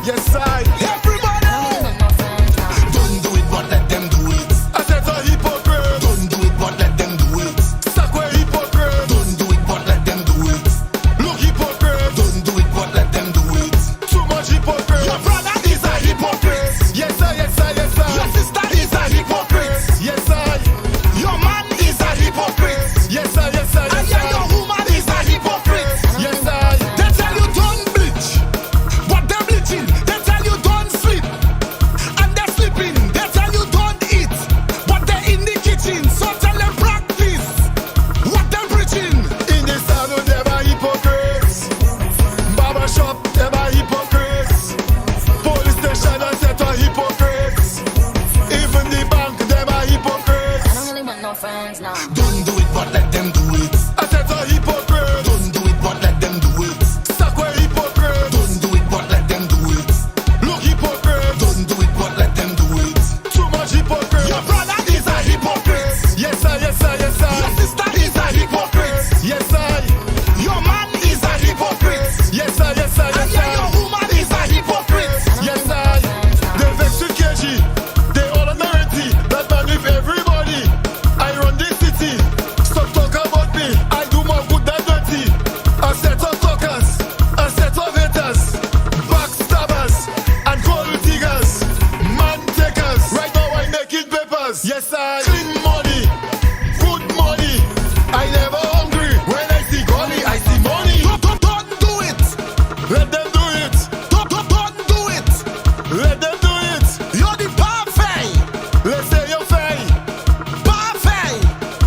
Yes, I. Everybody. Don't do it, but let them do it. I said a hypocrite. Don't do it, but let them do it. Sakwe hypocrite. Don't do it, but let them do it. Look hypocrite. Don't do it, but let them do it. Too much hypocrite. Your brother is a hypocrite. Yes, I, yes, I, yes, I. Your sister is a hypocrite. Yes, I. Your man is a hypocrite. Yes, I, yes, I, yes, I. And your woman is a hypocrite. Yes, I. They tell you don't bleach, but they're bleaching. They tell you don't sleep, and they're sleeping. They tell you don't eat, but they're in the kitchen. So tell them practice what they're preaching. In the salon, they're a hypocrites. Barber shop, they're a hypocrites. Police station, I said a hypocrites. Even the bank, they're a hypocrites. I don't really want no friends now. Don't do it, but let them do it. I said a hypocrite. Don't do it, but let them do it. Sakwe hypocrite. Don't do it, but let them do it. Look hypocrite. Don't do it, but let them do it. Too much hypocrite. Your brother is a hypocrite. Yes, I, yes, I, yes, I. Your sister is a hypocrite. Yes, I. Your man is a hypocrite. Yes, I, yes, I, yes, I. And your woman is a hypocrite. Yes, I. They vex with KG. They all on the ready. That man with everybody. I run this city. Stop talk about me. I do more good than dirty. A set of talkers, a set of haters, backstabbers, and gold diggers, man takers. Right now I making papers. Yes, I clean money, good money. I never hungry. When I see golly, I see money. Don't do it. Let them do it. Don't do it. Let them do it. You're the parfait. Let's say you're fake. Parfait.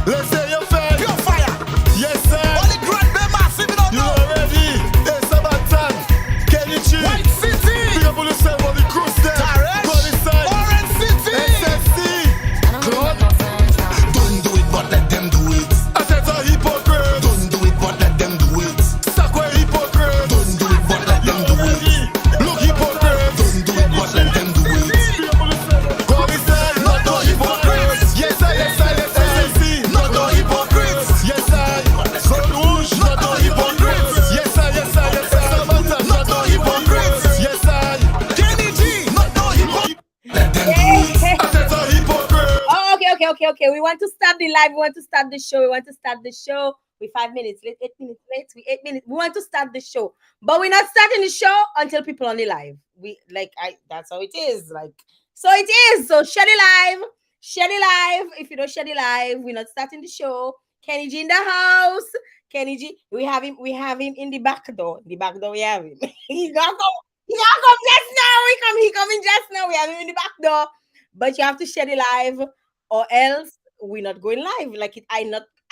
Let's say you're fake. Pure fire. Yes, sir. Only great be massive, you You know. already. It's about time. Kenny G. White City. Big up on yourself on the cruise there. Taresh. Body side. Orange City. SSC. I don't really Claude. want no friends now. Don't do it, but let them do it. I said a hypocrite. Don't do it, but let them do it. Sakwe hypocrite. Don't do it, but let them do it. Look hypocrite. Don't do it, but let them do it. God is there, not no hypocrites. Yes, I, yes, I, yes, I. SSC, not no hypocrites. Yes, I. Gold Rouge, not no hypocrites. Yes, I, yes, I, yes, I. Samantha, not no hypocrites. Yes, I. Kenny G, not no hypocrites. Let them do it. I said a hypocrite. Oh, okay. We want to start the live. We want to start the show. We're 5 minutes late, 8 minutes late. We 8 minutes. We want to start the show, but we're not starting the show until people on the live. That's how it is. So it is. So share the live. If you don't share the live, we're not starting the show. Kenny G in the house. Kenny G, we have him in the back door. We have him. He gonna come just now. He coming just now. We have him in the back door. But you have to share the live, or else we're not going live.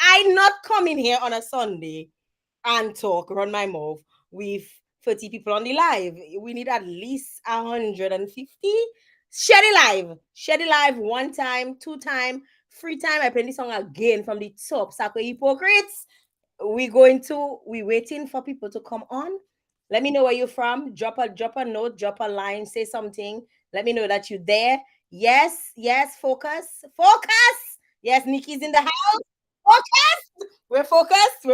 I not coming here on a Sunday and talk, run my mouth with 30 people on the live. We need at least 150. Share the live 1 time, 2 time, 3 time. I play this song again from the top. Sakwe hypocrites. We waiting for people to come on. Let me know where you're from. Drop a note, drop a line, say something. Let me know that you're there. Yes, focus. Yes, Nikki's in the house. Focus. We're focused.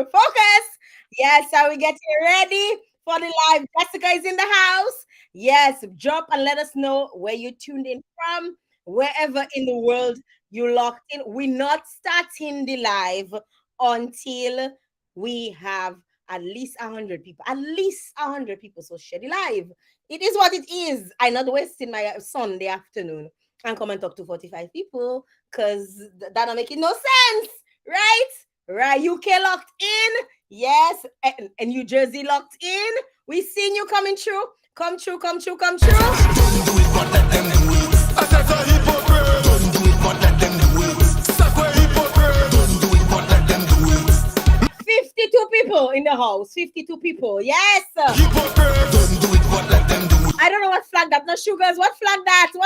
Yes, so we getting ready for the live. Jessica is in the house. Yes, drop and let us know where you tuned in from, wherever in the world you locked in. We're not starting the live until we have at least 100 people. So share the live. It is what it is. I'm not wasting my Sunday afternoon and come and talk to 45 people, because that don't make no sense, right? UK locked in, yes, and New Jersey locked in. We seen you coming through. Come true. Don't do it, but let them do it. I said a hypocrite. Don't do it, but let them do it. Sakwe hypocrite. Don't do it, but let them do it. 52 people in the house. 52 people. Yes. Hypocrite. Don't do it, but let them do it. I don't know what flag that. No sugars. What flag that? Too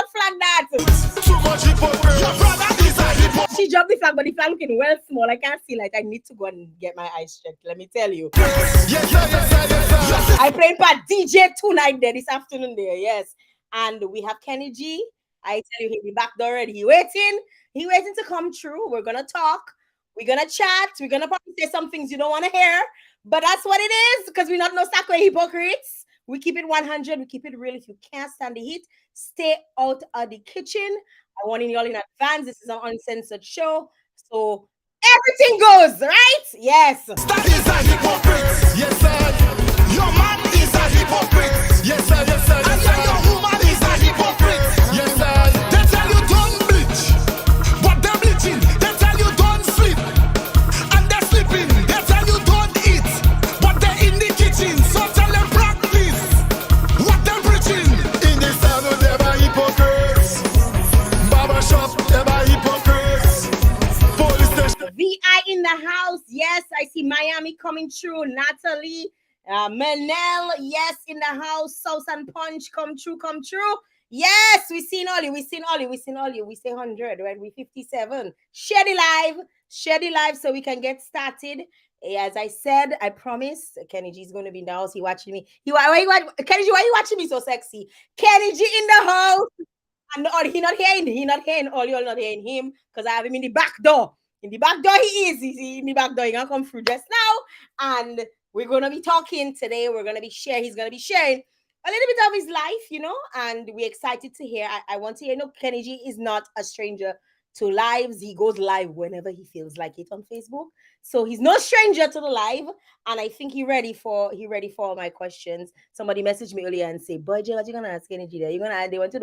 much hypocrite. Your brother is a hypocrite. She dropped the flag, but the flag looking well small. I can't see. I need to go and get my eyes checked. Let me tell you. Yes, sir. I played for DJ tonight there this afternoon there. Yes. And we have Kenny G. I tell you, he'll be back there already. He waiting to come through. We're gonna talk. We're gonna chat. We're gonna probably say some things you don't want to hear. But that's what it is, because we're not no Sakwe hypocrites. We keep it 100. We keep it real. If you can't stand the heat, stay out of the kitchen. I warning y'all in advance. This is an uncensored show. So everything goes, right? Yes. That is a hypocrite. Yes, sir. Your man is a hypocrite. Yes, sir. Yes, sir. Yes, sir. And your woman is a hypocrite. Yes, sir. They tell you don't bleach, but they're bleaching. They tell you don't sleep, and they're sleeping. They tell you don't eat, but they're in the kitchen. So tell them practice what they're preaching. In the salon, they're hypocrites. Barber shop, they're hypocrites. Police station. VI in the house. Yes, I see Miami coming through. Natalie, Manel, yes, in the house. Sauce and Punch, come true, come true. Yes, we seen all you. We seen all you. We seen all you. We say 100, right? We 57. Share the live so we can get started. As I said, I promise Kenny G is going to be in the house. He watching me. Kenny G, why you watching me so sexy? Kenny G in the house. And he not hearing. All y'all not hearing him because I have him in the back door. In the back door, he is. He's in the back door. He's gonna come through just now. And we're gonna be talking today. We're gonna be sharing. He's gonna be sharing a little bit of his life, and we're excited to hear. I want to hear, Kenny G is not a stranger to lives. He goes live whenever he feels like it on Facebook. So he's no stranger to the live. And I think he ready for all my questions. Somebody messaged me earlier and say, Boy, Jay, what you gonna ask Kenny G there? They want to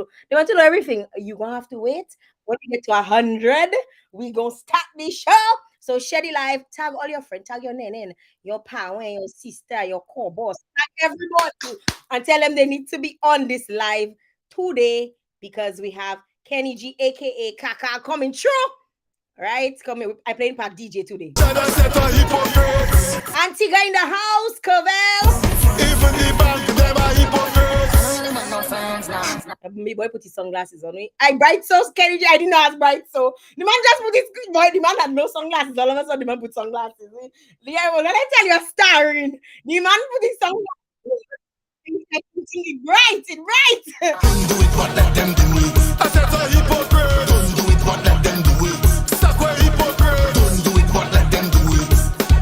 know everything. You're gonna have to wait. When we get to 100, we gonna start the show. So share the live, tag all your friends, tag your nene, your power, your sister, your co-boss, tag everybody, and tell them they need to be on this live today because we have Kenny G, aka Kaka, coming through. Right? I playing part DJ today. Antigua in the house, Covell. Even the bank, them are hypocrites. I don't really want no friends now. My boy put his sunglasses on me. I bright so Kenny G, I didn't know I was bright so. The man just put his boy. The man had no sunglasses. All of a sudden, the man put sunglasses. Yeah, well, let me tell you a starring. The man put his sunglasses. It's bright. Don't do it, but let them do it. I said a hypocrite. Don't do it, but let them do it. Sakwe hypocrite. Don't do it, but let them do it.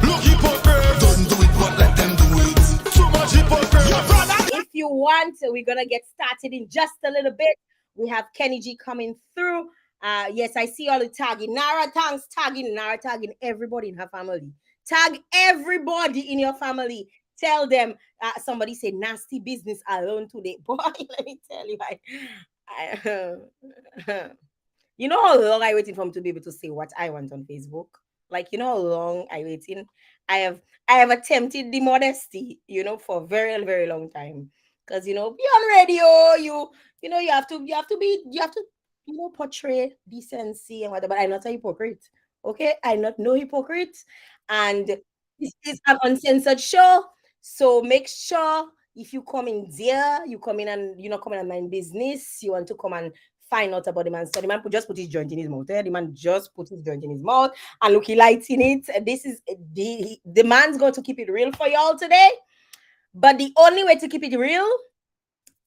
Look hypocrite. Don't do it, but let them do it. Too much hypocrite. Your brother. If you want, we're gonna get started in just a little bit. We have Kenny G coming through. Yes, I see all the tagging. Nara tagging everybody in her family. Tag everybody in your family. Tell them. Somebody said nasty business alone today. Boy, let me tell you, you know how long I waiting for him to be able to say what I want on Facebook. Like, you know how long I waiting. I have attempted the modesty, for a very, very long time. Because be on radio, you have to portray decency and whatever. But I'm not a hypocrite. Okay, I'm not no hypocrite, and this is an uncensored show. So make sure if you come in there, you come in and you're not coming and mind business. You want to come and find out about the man. So the man just put his joint in his mouth. The man just put his joint in his mouth and look, he lights in it. This is the man's going to keep it real for y'all today. But the only way to keep it real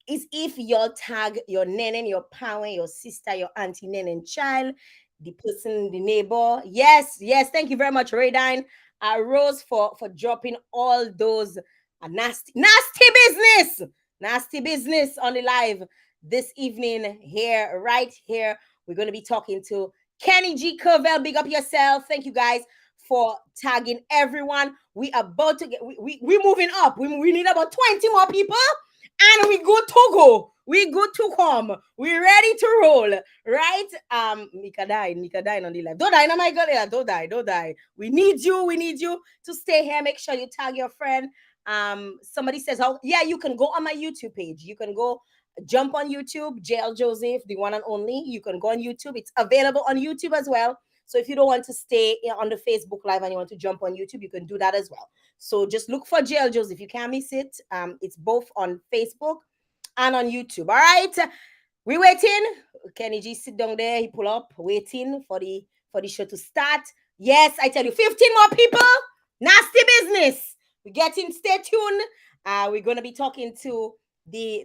is if you tag your nene, your parent, your sister, your auntie, nene, child, the person, the neighbor. Yes. Thank you very much, Raydine. Rose for dropping all those nasty business on the live this evening here, right here. We're going to be talking to Kenny G. Covell. Big up yourself. Thank you guys for tagging everyone. We are about to get, we're moving up. We need about 20 more people and we good to go. We good to come. We ready to roll, right? Mika dying on the live. Don't die, no my God, don't die. We need you to stay here. Make sure you tag your friend. Somebody says, you can go on my YouTube page. You can go jump on YouTube, Jael Joseph, the one and only. You can go on YouTube. It's available on YouTube as well. So if you don't want to stay on the Facebook Live and you want to jump on YouTube, you can do that as well. So just look for Jael Joseph. You can't miss it. It's both on Facebook and on YouTube. All right. We waiting. Kenny G sit down there. He pull up, waiting for the show to start. Yes, I tell you, 15 more people. Nasty business. We're getting, stay tuned. We're gonna be talking to the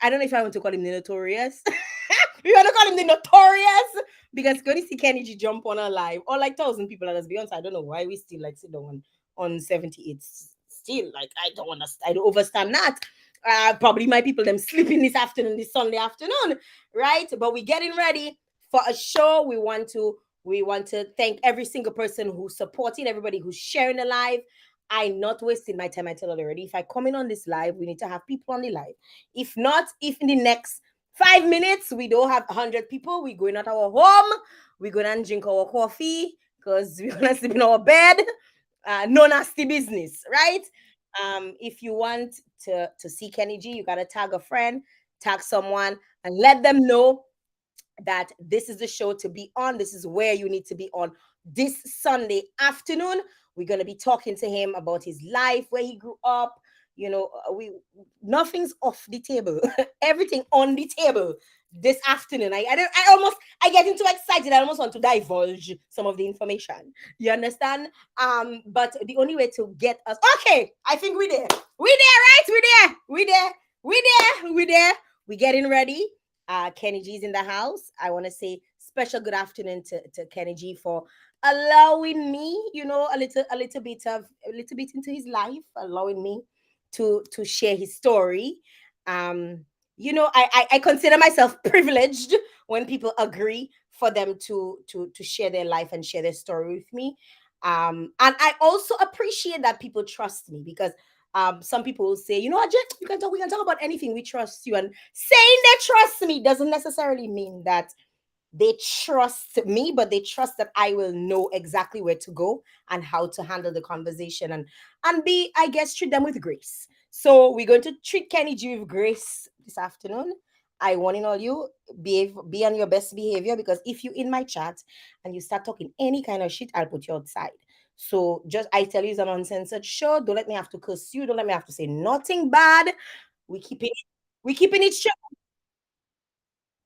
I don't know if I want to call him the notorious. We want to call him the notorious because going to see Kenny G jump on a live or like 1,000 people. And let's be honest, I don't know why we still like sit down on 78. Still, like I don't understand. I don't understand that. Probably my people them sleeping this afternoon, this Sunday afternoon, right? But we're getting ready for a show. We want to thank every single person who's supporting, everybody who's sharing the live. I'm not wasting my time. I tell you already. If I come in on this live, we need to have people on the live. If not, if in the next 5 minutes we don't have 100 people, we're going at our home. We're gonna drink our coffee because we're gonna sleep in our bed. No nasty business, right? If you want to see Kenny G, you gotta tag a friend, tag someone, and let them know that this is the show to be on. This is where you need to be on this Sunday afternoon. We're going to be talking to him about his life, where he grew up. We nothing's off the table. Everything on the table this afternoon. I get into excited. I almost want to divulge some of the information. You understand? But the only way to get us okay, I think we're there. We're there, right? We're there. We're getting ready. Kenny G's in the house. I want to say special good afternoon to Kenny G for allowing me, a little bit into his life, allowing me to share his story. I consider myself privileged when people agree for them to share their life and share their story with me. And I also appreciate that people trust me because some people will say, Jet, we can talk about anything. We trust you. And saying they trust me doesn't necessarily mean that they trust me, but they trust that I will know exactly where to go and how to handle the conversation and be, I guess, treat them with grace. So we're going to treat Kenny G with grace this afternoon. I want in all you be on your best behavior because if you in my chat and you start talking any kind of shit, I'll put you outside. So just I tell you it's an uncensored show. Don't let me have to curse you. Don't let me have to say nothing bad. We keeping it short.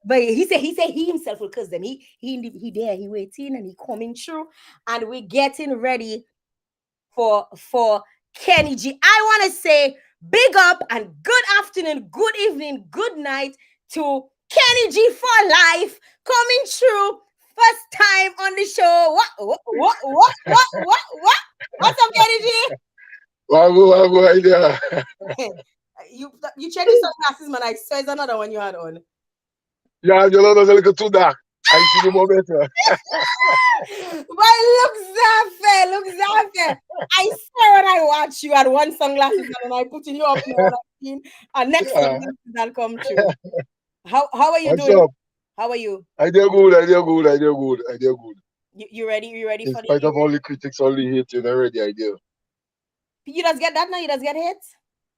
But he said he himself will curse them. He there, he waiting and he coming through. And we're getting ready for Kenny G. I want to say big up and good afternoon, good evening, good night to Kenny G for life coming through. First time on the show. What? What's up, Kenny G? Wago idea. You check your sunglasses, man. I swear it's another one you had on. Yeah, your lot was a little too dark. I see the more better. But look Zafe. I swear when I watch you had one sunglasses on and I putting you up now. Next Yeah. sunglasses that come true. How are you What's doing? up? How are you? Idea good, idea good, idea good, idea good. You ready? You ready In for spite the of all the critics, all the hating, already idea. you just get that now? You just get hit?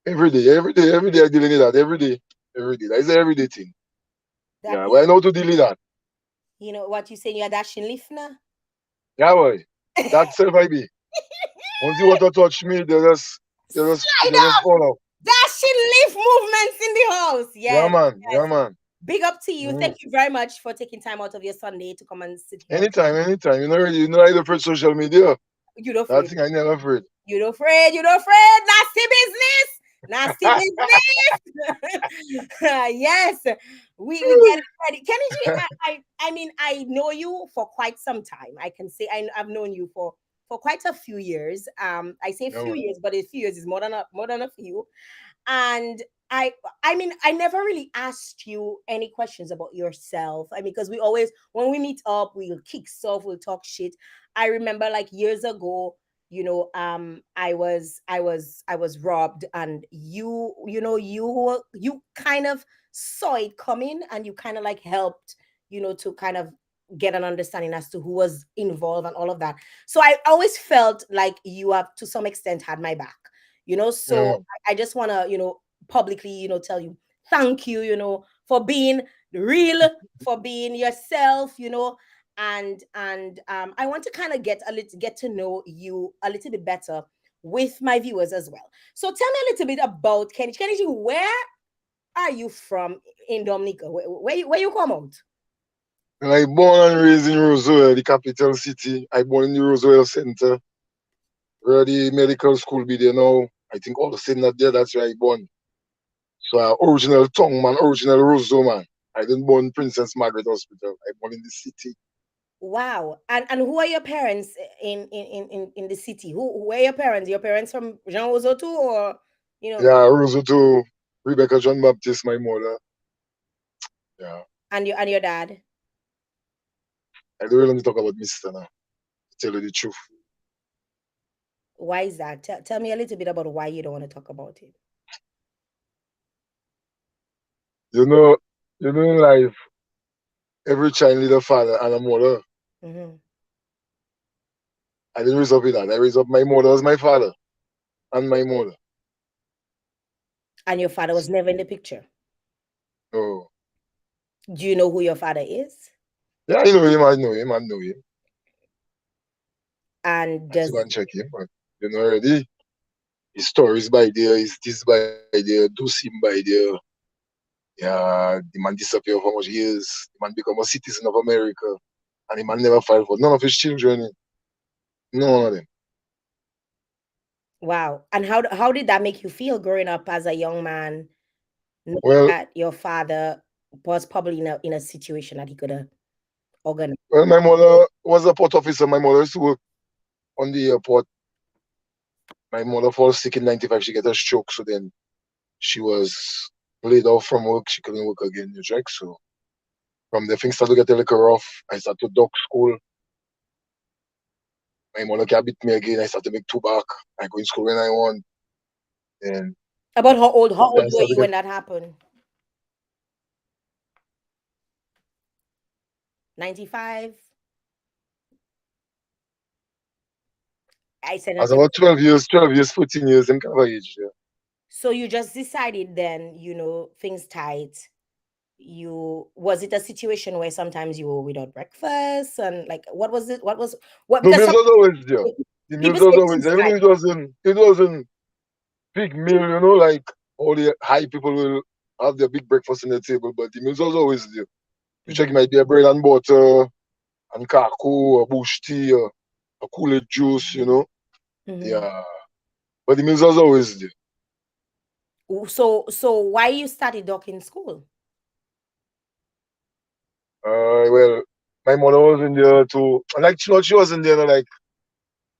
Every day I dealing with that. Every day. That is an everyday thing. That Yeah, but I know to deal with that. you know what you saying you're dashing lift now? Yeah, boy. That's self I be. Once you want to touch me, they Slide just up! fall off. Dashing lift movements in the house. Yeah, Yes. man. Yes. Yeah, man. Big up to you. Mm. Thank you very much for taking time out of your Sunday to come and sit here. Anytime. I don't afraid social media. You don't That afraid. thing I never afraid. You don't afraid. You don't afraid. Nasty business. Yes. We get it ready. Kenny G, I mean, I know you for quite some time. I can say I've known you for quite a few years. I say Yeah, few man. years, but a few years is more than a few. And I mean, I never really asked you any questions about yourself. I mean, because we always when we meet up, we'll kick stuff, we'll talk shit. I remember like years ago, I was robbed, and you kind of saw it coming, and you kind of like helped, to kind of get an understanding as to who was involved and all of that. So I always felt like you have to some extent had my back. Yeah, So man. I just want to, publicly, tell you thank you, for being real, for being yourself, and I want to kind of get to know you a little bit better with my viewers as well. So tell me a little bit about Kenny. Kenny, where are you from in Dominica? Where you come out? And I born and raised in Roswell, the capital city. I born in the Roswell Center, where the medical school be there now. I think all the same that there, that's where I born. So original tongue man, original Roswell man. I didn't born Princess Margaret Hospital. I born in the city. Wow. And who are your parents in the city? Who are your parents? Your parents from Jean Ozo too, or you know? Yeah, Roswell too. Rebecca John Baptist, my mother. Yeah. And your dad? I don't really want to talk about Mr. now, to tell you the truth. Why is that? Tell me a little bit about why you don't want to talk about it. You know, in life, every child need a father and a mother. Mm-hmm. I didn't raise up with that. I raised up my mother as my father and my mother. And your father was never in the picture. Oh. Do you know who your father is? Yeah, I know him, I know him, I know him. And I have to does go and check him, but you know already. His stories by there, his this by there, do sim by there. Yeah, the man disappeared for much years. The man become a citizen of America. And the man never filed for none of his children. None of them. wow. And how did that make you feel growing up as a young man, knowing Well, that your father was probably in a situation that he could have organized? my mother was a port officer. My mother used to work on the airport. My mother falls sick in 95. She get a stroke. So then she was laid off from work. She couldn't work again. You check. So from the things started to get a little rough. I started to duck school. My mother can't beat me again. I started to make two back. I go in school when I want. And About how old sometimes I were start to you get when that happened? 95? I said as 95. about 12 years, 14 years, them kind of age. Yeah. So you just decided then, things tight. You was it a situation where sometimes you were without breakfast and like what was it? What The because meals some was always there. The people meals say was always things there. Even tight. if it wasn't big meal, like all the high people will have their big breakfast on the table, but the meals was always there. You check, it might be a bread and butter, and kaku, a bush tea, a Kool-Aid juice. Mhm. Yeah. But the meals was always there. So why you started doc in school? Well, my mother was in there too. Like, she wasn't there, like,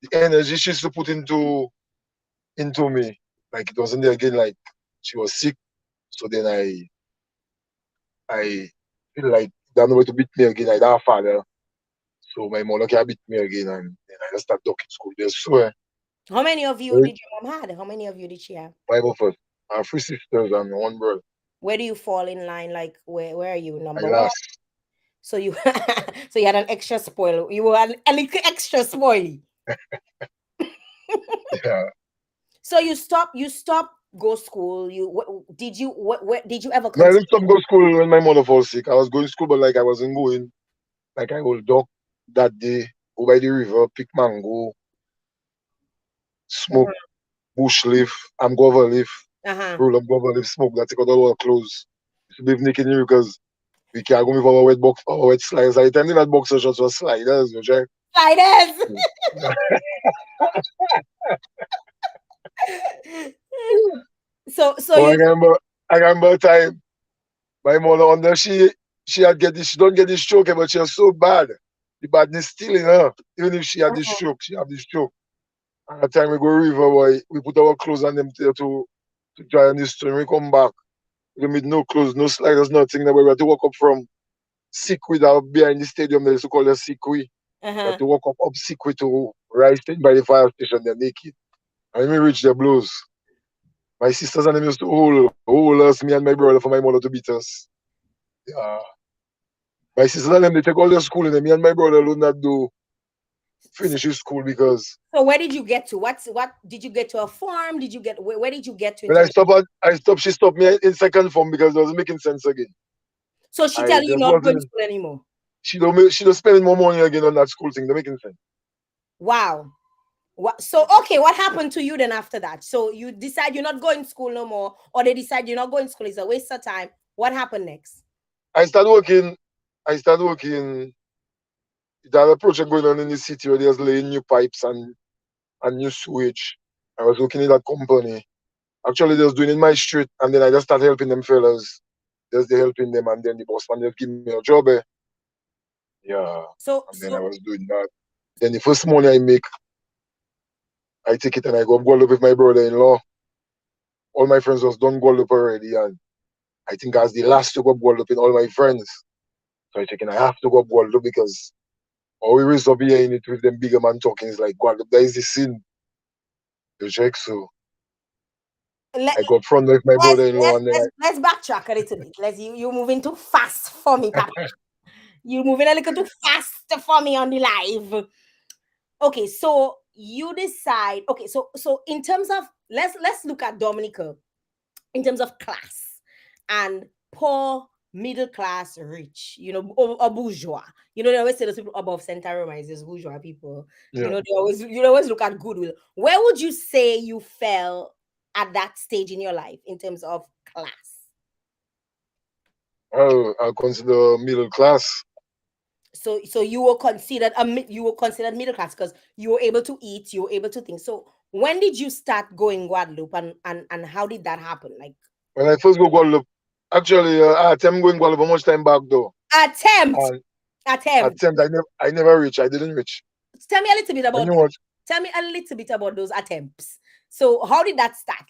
the energy she used to put into me. Like, it wasn't there again, like, she was sick. So then I feel like there's no way to beat me again. I don't have father. So my mother can't beat me again. And then I just start ducking school. There's swear. How many of you did your mom had? How many of you did she have? 5 of us. I have 3 sisters and one brother. Where do you fall in line? Like where are you? I Number one? last. So you so you had an extra spoil. You were a little extra spoily. Yeah. So you stop go school. Where did you ever No, I didn't continue? stop go school when my mother fall sick. I was going to school, but like I wasn't going. Like I will duck that day, go by the river, pick mango, smoke bush leaf, guava leaf, Uh-huh. roll up guava leaf, smoke that, take out all our clothes. Used to be naked in because we can't go with our wet box, our wet sliders. I tell you that boxer shorts were sliders, you check. Sliders. So Oh, you I remember a time my mother under she had get this, she don't get this stroke, but she was so bad. The badness still in her. Even if she had this stroke, she have this stroke. And the time we go river, boy, we put our clothes on them there to dry on this stone. We come back, we with no clothes, no sliders, nothing. That we had to walk up from Sikwi down behind the stadium. They used to call it Sikwi. We had uh-huh. to walk up Sikwi to Rice State by the fire station. They're naked. And when we reach the blues, my sisters and them used to hold us, me and my brother, for my mother to beat us. Yeah. My sisters and them, they take all their school, and me and my brother do not do So, finish his school because so where did you get to? What did you get to a farm? Did you get where did you get to in when terms? I stopped, she stopped me in second form because it wasn't making sense again. So she I tell you just not going to wasn't. school anymore. She don't spending more money again on that school thing. That making sense. Wow. So okay, what happened to you then after that? So you decide you're not going to school no more, or they decide you're not going to school, it's a waste of time. What happened next? I started working. I started working. There had a project going on in the city where they was laying new pipes and new sewage. I was working in that company. Actually, they was doing it in my street, and then I just started helping them fellas. Just they helping them, and then the boss man just give me a job. Yeah, So and then I so was doing that. Then the first money I make, I take it and I go live with my brother-in-law. all my friends was done Guadeloupe already, and I think I was the last to go up Guadeloupe in all my friends. So I checking I have to go up Guadeloupe because always up here in it with them bigger man talking is like Guadeloupe, that is the sin. You check, so Let, I got front with my let's, brother-in-law let's, and then let's, let's backtrack a little bit. You're moving too fast for me, Papa. You're moving a little too fast for me on the live. Okay, so you decide. Okay, so in terms of let's look at Dominica in terms of class and poor, middle class, rich, or bourgeois. They always say those people above Santa Roma is just bourgeois people. yeah. You always look at goodwill. Where would you say you fell at that stage in your life in terms of class? I'll consider middle class. So you were considered middle class because you were able to eat, you were able to think. So when did you start going Guadeloupe and how did that happen? Like When I first go Guadeloupe, actually, I attempt going Guadeloupe much time back though. attempt And attempt. I never reach. I didn't reach. Tell me a little bit And about you know what? tell me a little bit about those attempts. So how did that start?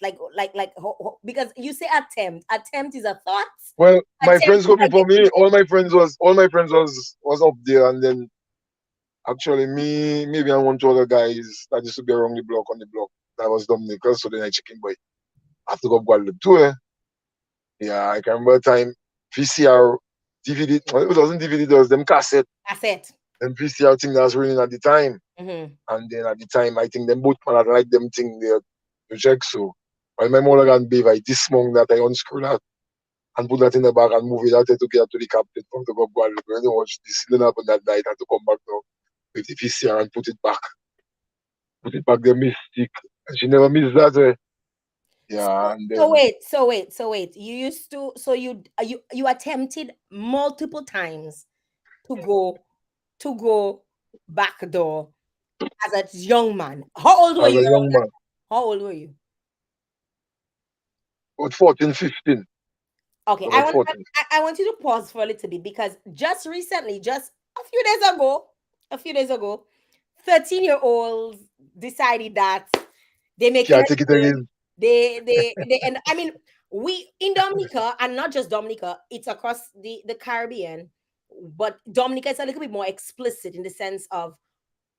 Because you say attempt is a thought. Well, my Attempt friends is go before me. All my friends was up there, and then actually me, maybe and one two other guys that used to be around the block on the block. That was Dominican, so then I chicken boy. I have to go Guadeloupe too. Yeah, I can remember a time VCR, DVD. Well, it wasn't DVD, it was them cassette. asset. Them VCR thing that was running at the time. Mm-hmm. And then at the time, I think them both man had like them thing there to check. So while my mother and babe, I dismount that, I unscrew that and put that in the bag and move it out to get to the captain from the go Guadeloupe. When they watch this didn't happen that night, I had to come back now with the VCR and put it back. Put it back the mystic. And she never missed that. Yeah, and So then wait. You used to you attempted multiple times to go back door as a young man. How old were as you? a young man, How old were you? about 14, 15. Okay, I About want 14. I want you to pause for a little bit because just recently, just a few days ago, 13-year-olds decided that they making Can't a take it living. again. They and I mean we in Dominica and not just Dominica, it's across the Caribbean, but Dominica is a little bit more explicit in the sense of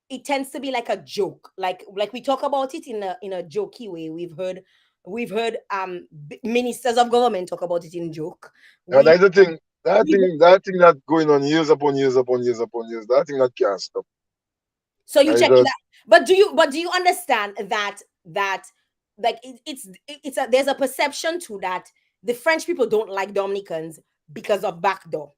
it tends to be like a joke, like we talk about it in a jokey way. We've heard ministers of government talk about it in joke. Yeah, we that's the thing. That we thing, that thing that going on years upon years upon years upon years. That thing that can't stop. So you That is checking just that, but do you understand that like there's a perception to that the French people don't like Dominicans because of backdoor.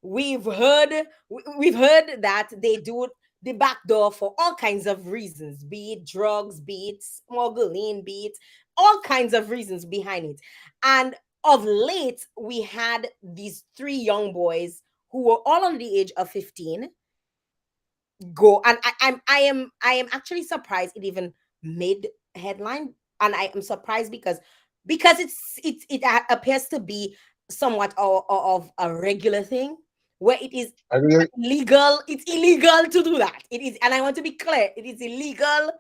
We've heard that they do the backdoor for all kinds of reasons, be it drugs, be it smuggling, be it all kinds of reasons behind it. And of late, we had these three young boys who were all under the age of 15 go, and I am actually surprised it even made headline, and I am surprised because it appears to be somewhat of a regular thing where it is I mean, legal. It's illegal to do that. It is, and I want to be clear, it is illegal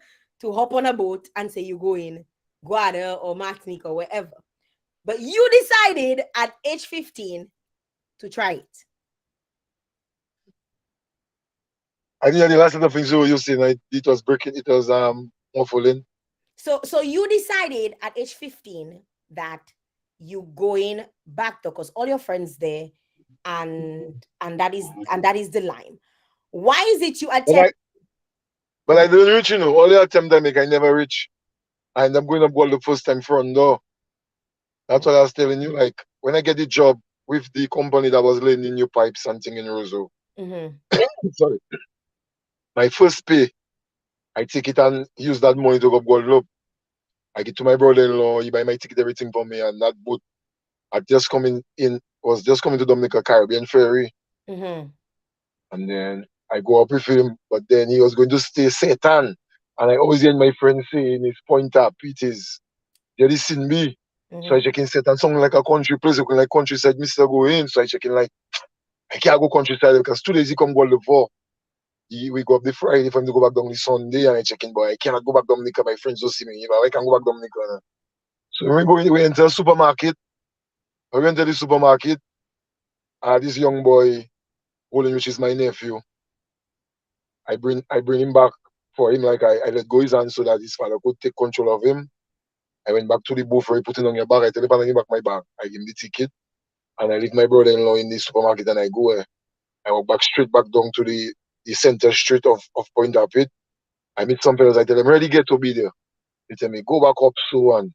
to hop on a boat and say you go in Guada or Martinique or wherever, but you decided at age 15 to try it. I think the last of the things you were using, it was breaking, it was muffling. So you decided at age 15 that you going back to because all your friends there, and that is the line. Why is it you But attempt? I didn't reach, All the attempt I make, I never reach. And I'm going to go the first time front door. That's what I was telling you. Like when I get the job with the company that was laying the new pipes and thing in Roseau. Mhm. Sorry. My first pay, I take it and use that money to go Guadeloupe. I get to my brother-in-law, he buy my ticket, everything for me, and that boat was just coming to Dominica Caribbean Ferry. Mhm. And then I go up with him, but then he was going to stay Satan. And I always hear my friend saying his point up, it is, there is in me. So I Mhm. check in Satan, something like a country place, looking like countryside, Mr. Go in. So I check in like, I can't go countryside because 2 days he come go the for. We go up the Friday for him to go back down the Sunday and I check in, but I cannot go back Dominica. My friends don't see me. I can't go back Dominica. So we enter a supermarket. When we enter the supermarket, this young boy, holding which is my nephew, I bring him back for him, like I let go his hand so that his father could take control of him. I went back to the booth where he put it on your bag. I tell him to give back my bag. I give him the ticket and I leave my brother-in-law in the supermarket and I go. I walk back straight back down to the center street of Point Rapid. I meet some fellas. I tell them, ready, get to be there. They tell me, go back up so on.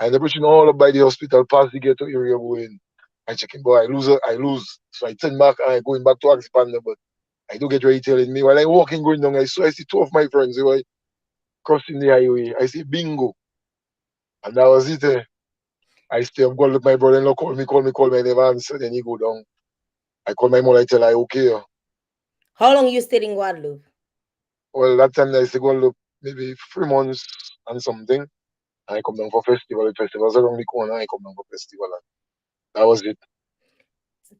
I end up reaching all up by the hospital, past the ghetto area going. I check him, boy, I lose. So I turn back and I going back to expand, but I do get ready telling me. While I walking going down, I see two of my friends who are crossing the highway. I see bingo. And that was it. I stay up, go look my brother-in-law, call me, I never answer. Then he go down. I call my mother, I tell her, okay. How long you stayed in Guadeloupe? Well, that time I used to go look maybe 3 months and something. And I come down for festival. The festival's around the corner. I come down for festival. And that was it.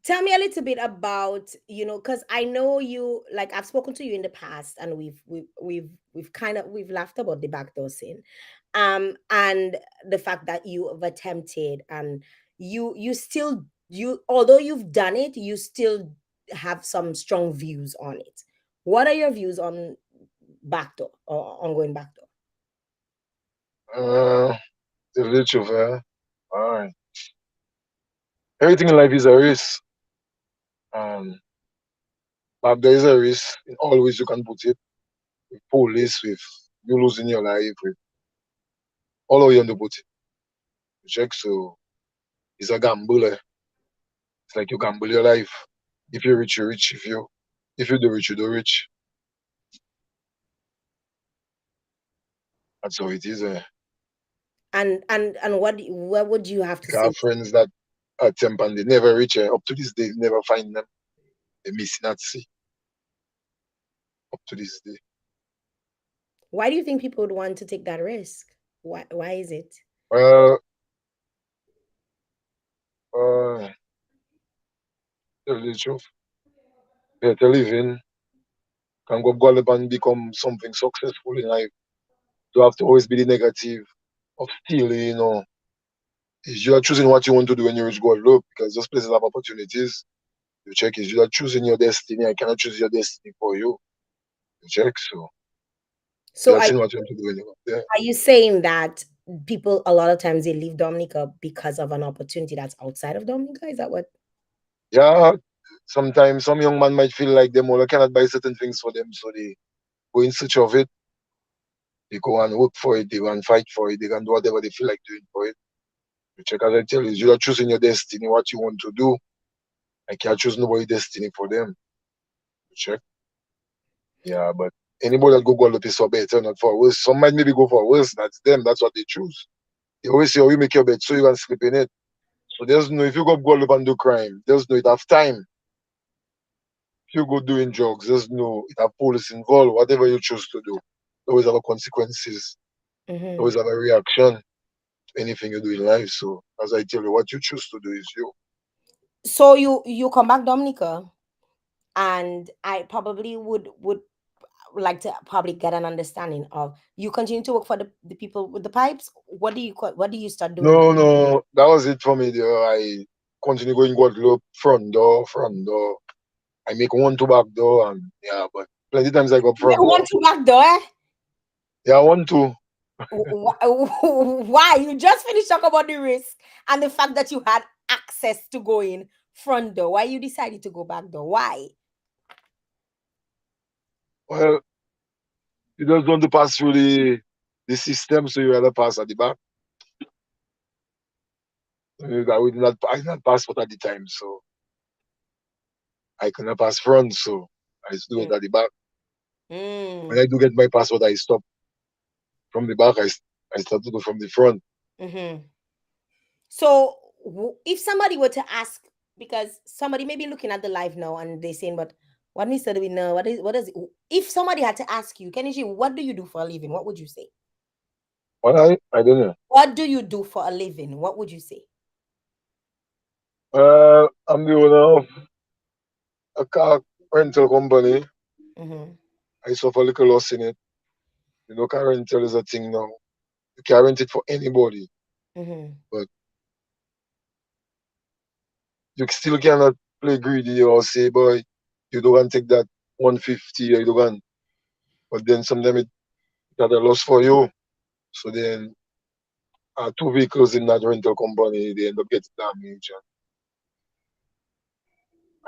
Tell me a little bit about, because I know you, like I've spoken to you in the past, and we've laughed about the backdoor scene, and the fact that you have attempted, and you still, although you've done it, you still have some strong views on it. What are your views on backdoor or ongoing backdoor? The truth, all right. Everything in life is a risk. Um, backdoor is a risk in all ways you can put it. With police, with you losing your life, with all of you on the put it. You check, so it's a gamble. It's like you gamble your life. If you rich, you rich. If you do rich, you do rich. That's how it is. And what would you have to I say? have friends that attempt and they never reach. Up to this day, never find them. They missing at sea. Up to this day. Why do you think people would want to take that risk? Why is it? Well, uh, tell the truth. Better living can go up and become something successful in life. You have to always be the negative of stealing, Is you are choosing what you want to do when you reach God look, because those places have opportunities. You check is you are choosing your destiny. I cannot choose your destiny for you. You check, so So you are are, seeing what you want to do when you're up there. are you saying that people a lot of times they leave Dominica because of an opportunity that's outside of Dominica? Is that what? Yeah, sometimes some young man might feel like them all cannot buy certain things for them, so they go in search of it. They go and work for it. They go and fight for it. They can do whatever they feel like doing for it. You check, as I tell you, you are choosing your destiny, what you want to do. I can't choose nobody's destiny for them. You check. Yeah, but anybody that go Guadeloupe is for better, not for worse. Some might maybe go for worse. That's them. That's what they choose. They always say, oh, you make your bed so you can sleep in it. So there's no, if you go Guadeloupe and do crime, there's no, it have time. If you go doing drugs, there's no, it have police involved. Whatever you choose to do, always have a consequences. Mhm. Always have a reaction to anything you do in life. So as I tell you, what you choose to do is you. So you come back Dominica, and I probably would like to probably get an understanding of, you continue to work for the people with the pipes. What do you start doing now? No, no, that was it for me there. I continue going Guadeloupe, front door. I make one to back door and yeah, but plenty times I go You front want door. to back door, eh? Yeah, one to. Why? You just finished talking about the risk and the fact that you had access to go in front door. Why you decided to go back door? Why? Well, you just want to pass through the system, so you rather pass at the back. I did not passport at the time, so I cannot pass front, so I just do it at the back. When Mm. I do get my passport, I stop from the back. I start to go from the front. Mm-hmm. So if somebody were to ask, because somebody may be looking at the live now and they saying, but what needs to be know? What is it? If somebody had to ask you, Kenny G, what do you do for a living? What would you say? Well, I don't know. What do you do for a living? What would you say? I'm the owner of a car rental company. Mm-hmm. I suffer a little loss in it. Car rental is a thing now. You can rent it for anybody. Mm-hmm. But you still cannot play greedy or say, boy, you don't want to take that 150 or you don't want. But then sometimes it got a loss for you. So then two vehicles in that rental company, they end up getting damaged.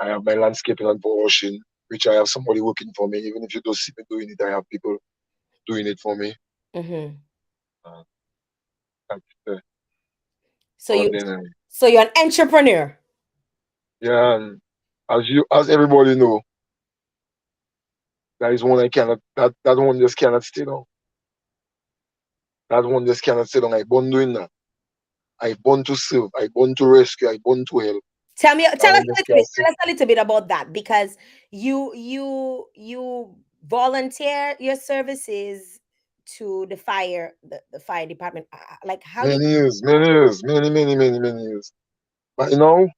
And I have my landscaping and power washing, which I have somebody working for me. Even if you don't see me doing it, I have people doing it for me. Mm-hmm. Uh, that's, uh, So but you, then, so you're an entrepreneur. yeah, and as everybody know, that is one I cannot, that one just cannot stay down. That one just cannot stay down. I born doing that. I born to serve. I born to rescue. I born to help. That Tell us one a just little bit. can't stay. Tell us a little bit about that because you volunteer your services to the fire department. Like how did? Many years, many years, many years. But you know,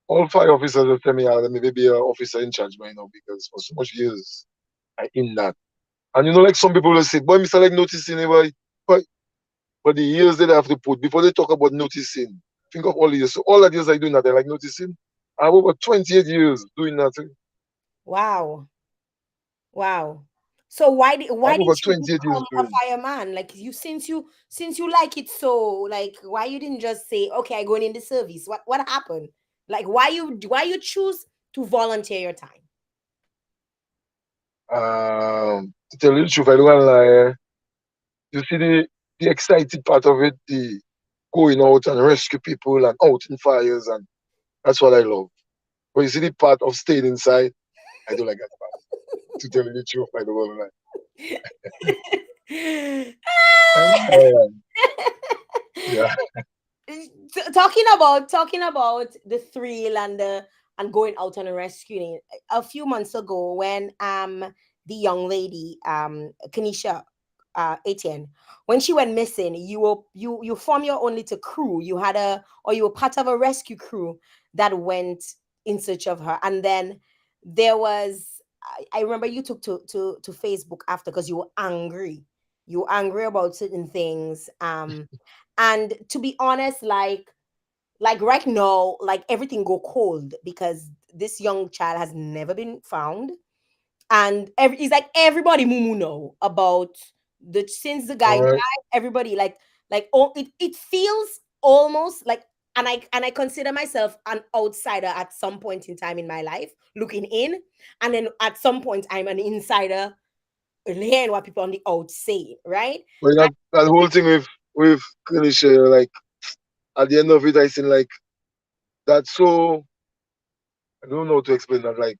all five officers just tell me, let me be an officer in charge by now because for so much years I in that. And you know, like some people will say, boy, Mr. Like noticing, boy. But, but the years that I have to put before they talk about noticing, think of all the years. So all that years I doing that, I like noticing. I have over 28 years doing that. Wow, wow. So I why have over did you 28 years become a doing. fireman? Like since you like it so, like why you didn't just say, okay, I going in the service? What happened? Like why you choose to volunteer your time? To tell you the truth, I don't want to lie. You see the exciting part of it, the going out and rescue people and out in fires, and that's what I love. But you see the part of staying inside, I don't like that part. To tell you the truth, I don't want to lie. Yeah. Talking about the thrill and the and going out on a rescuing a few months ago when the young lady Kanisha Etienne, when she went missing, you formed your own little crew. You had a or you were part of a rescue crew that went in search of her. And then there was I remember you took to Facebook after because you were angry. You were angry about certain things. And to be honest, like right now, like everything go cold because this young child has never been found. And it's like everybody moo know about the since the guy All right. died, everybody like oh it feels almost like and I consider myself an outsider at some point in time in my life looking in, and then at some point I'm an insider hearing what people on the out say, right? But that whole thing with Kanisha, like at the end of it, I think like that's so I don't know how to explain that. Like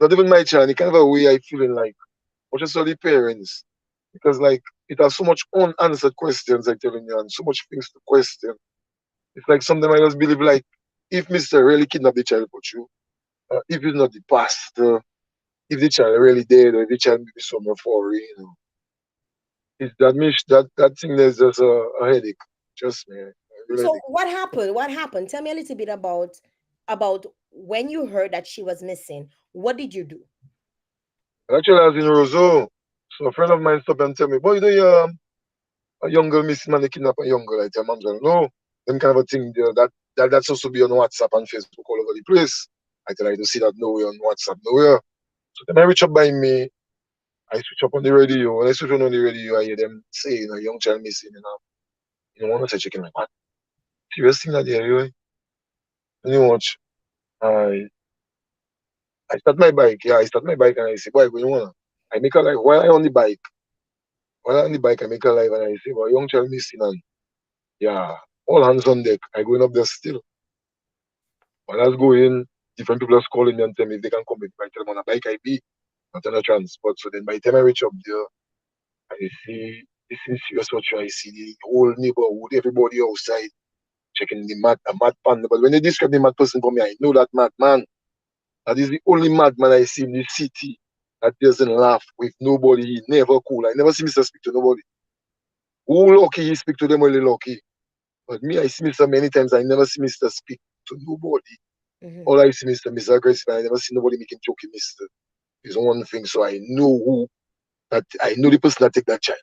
not even my child, the kind of a way I feeling like, or just all the parents, because like it has so much unanswered questions. I telling you, and so much things to question. It's like sometimes I just believe like if Mister really kidnapped the child for you, if it's not the pastor, if the child really dead, or if the child maybe somewhere for real, it's that thing there's just a headache. Trust me, a real So headache. what happened? What happened? Tell me a little bit about when you heard that she was missing. What did you do? Actually, I was in Roseau, so a friend of mine stopped and tell me, boy, a young girl missing man, they kidnap a young girl. I tell mom, no, them kind of a thing there, that's supposed to be on WhatsApp and Facebook all over the place. I tell her, I don't see that nowhere on WhatsApp, nowhere. So then I reach up by me, I switch up on the radio. When I switch on the radio, I hear them say, young child missing, one of the chicken like, what? Serious thing that they are, and you watch. I I start my bike, yeah, I start my bike and I say, boy, what you want? I make a live while I on the bike. While I on the bike, I make a live and I say, well, young child missing and yeah, all hands on deck. I going up there still. When I was going, different people are calling me and tell me if they can come with me. I tell them on a bike I be, not on a transport. So then by the time I reach up there, I see this is serious what I see the whole neighborhood, everybody outside checking the a mad panda. But when they describe the mad person for me, I know that mad man. That is the only madman I see in the city that doesn't laugh with nobody. He never cool. I never see Mr. speak to nobody. Who lucky he speak to them only lucky. But me, I see Mr. many times. I never see Mr. speak to nobody. Mhm. All I see Mr. aggressive. I never see nobody making joke with Mr. Is one thing. So I know who that I know the person that take that child.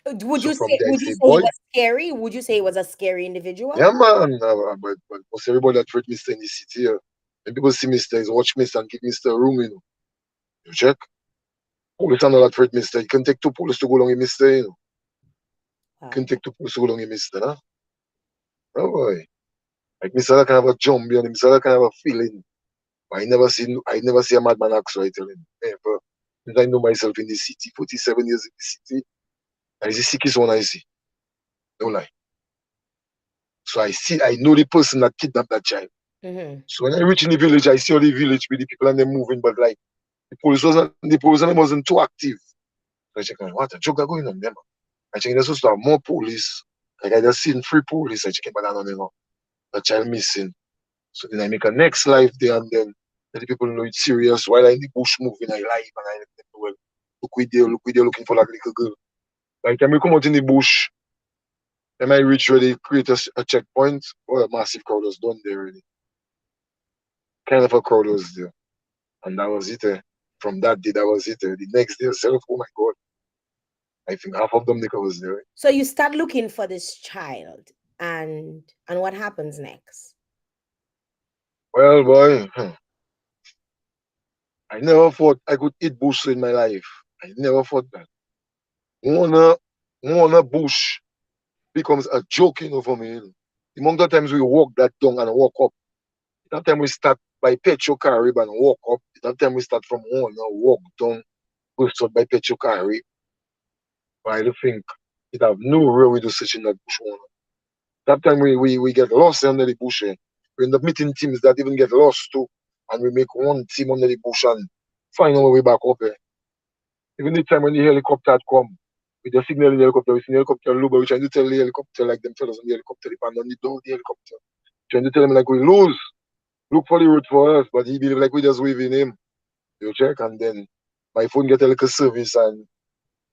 Would So you from say there I would you say, say he boy, was scary? Would you say he was a scary individual? yeah man, but most everybody that treat Mr. in the city here. When people see Mr. is watch Mr. and give Mr. a room, you know. You check. Police and all that treat Mr. You can take two police to go along with Mr. You know. You can Wow. take two police to go along with Mr. Nah? Oh boy. Like Mr. That kind of a jump and Mr. That kind of a feeling. I never see a madman act so I tell him. Never. Since I know myself in the city, 47 years in the city, I the sickest one I see. No lie. So I know the person that kidnapped that child. Mm-hmm. So when I reach in the village, I see all the village with the people and them moving, but like the police wasn't too active. So I check what a joke going on them. I check there's supposed to have more police. Like I just seen three police. I check but I don't know. The child missing. So then I make a next live there and then let the people know it's serious. While I in the bush moving, I live and I let them know, well, look we there looking for that little girl. By the time we come out in the bush, then I reach where they create a checkpoint, or a massive crowd was done there already. Kind of a crowd was there. And that was it. From that day, that was it. The next day itself, oh my God, I think half of them was there. So you start looking for this child, and what happens next? Well, boy, I never thought I could eat bush in my life. I never thought that. One, one bush becomes a joke, for me. The amount of times we walk that down and walk up, that time we start by Petro Carib and walk up, that time we start from one, walk down, go start by Petro Carib. I don't think it have no real way to search in that bush one. That time we get lost under the bush. We end up meeting teams that even get lost too. And we make one team under the bush and find our way back up. Even the time when the helicopter had come, we just signal the helicopter, we see the helicopter low, but we trying to tell the helicopter like them fellas on the helicopter, they pan on the door of the helicopter. Trying to tell him like we lose. Look for the route for us, but he believe like we just waving him. You check and then my phone get a little service and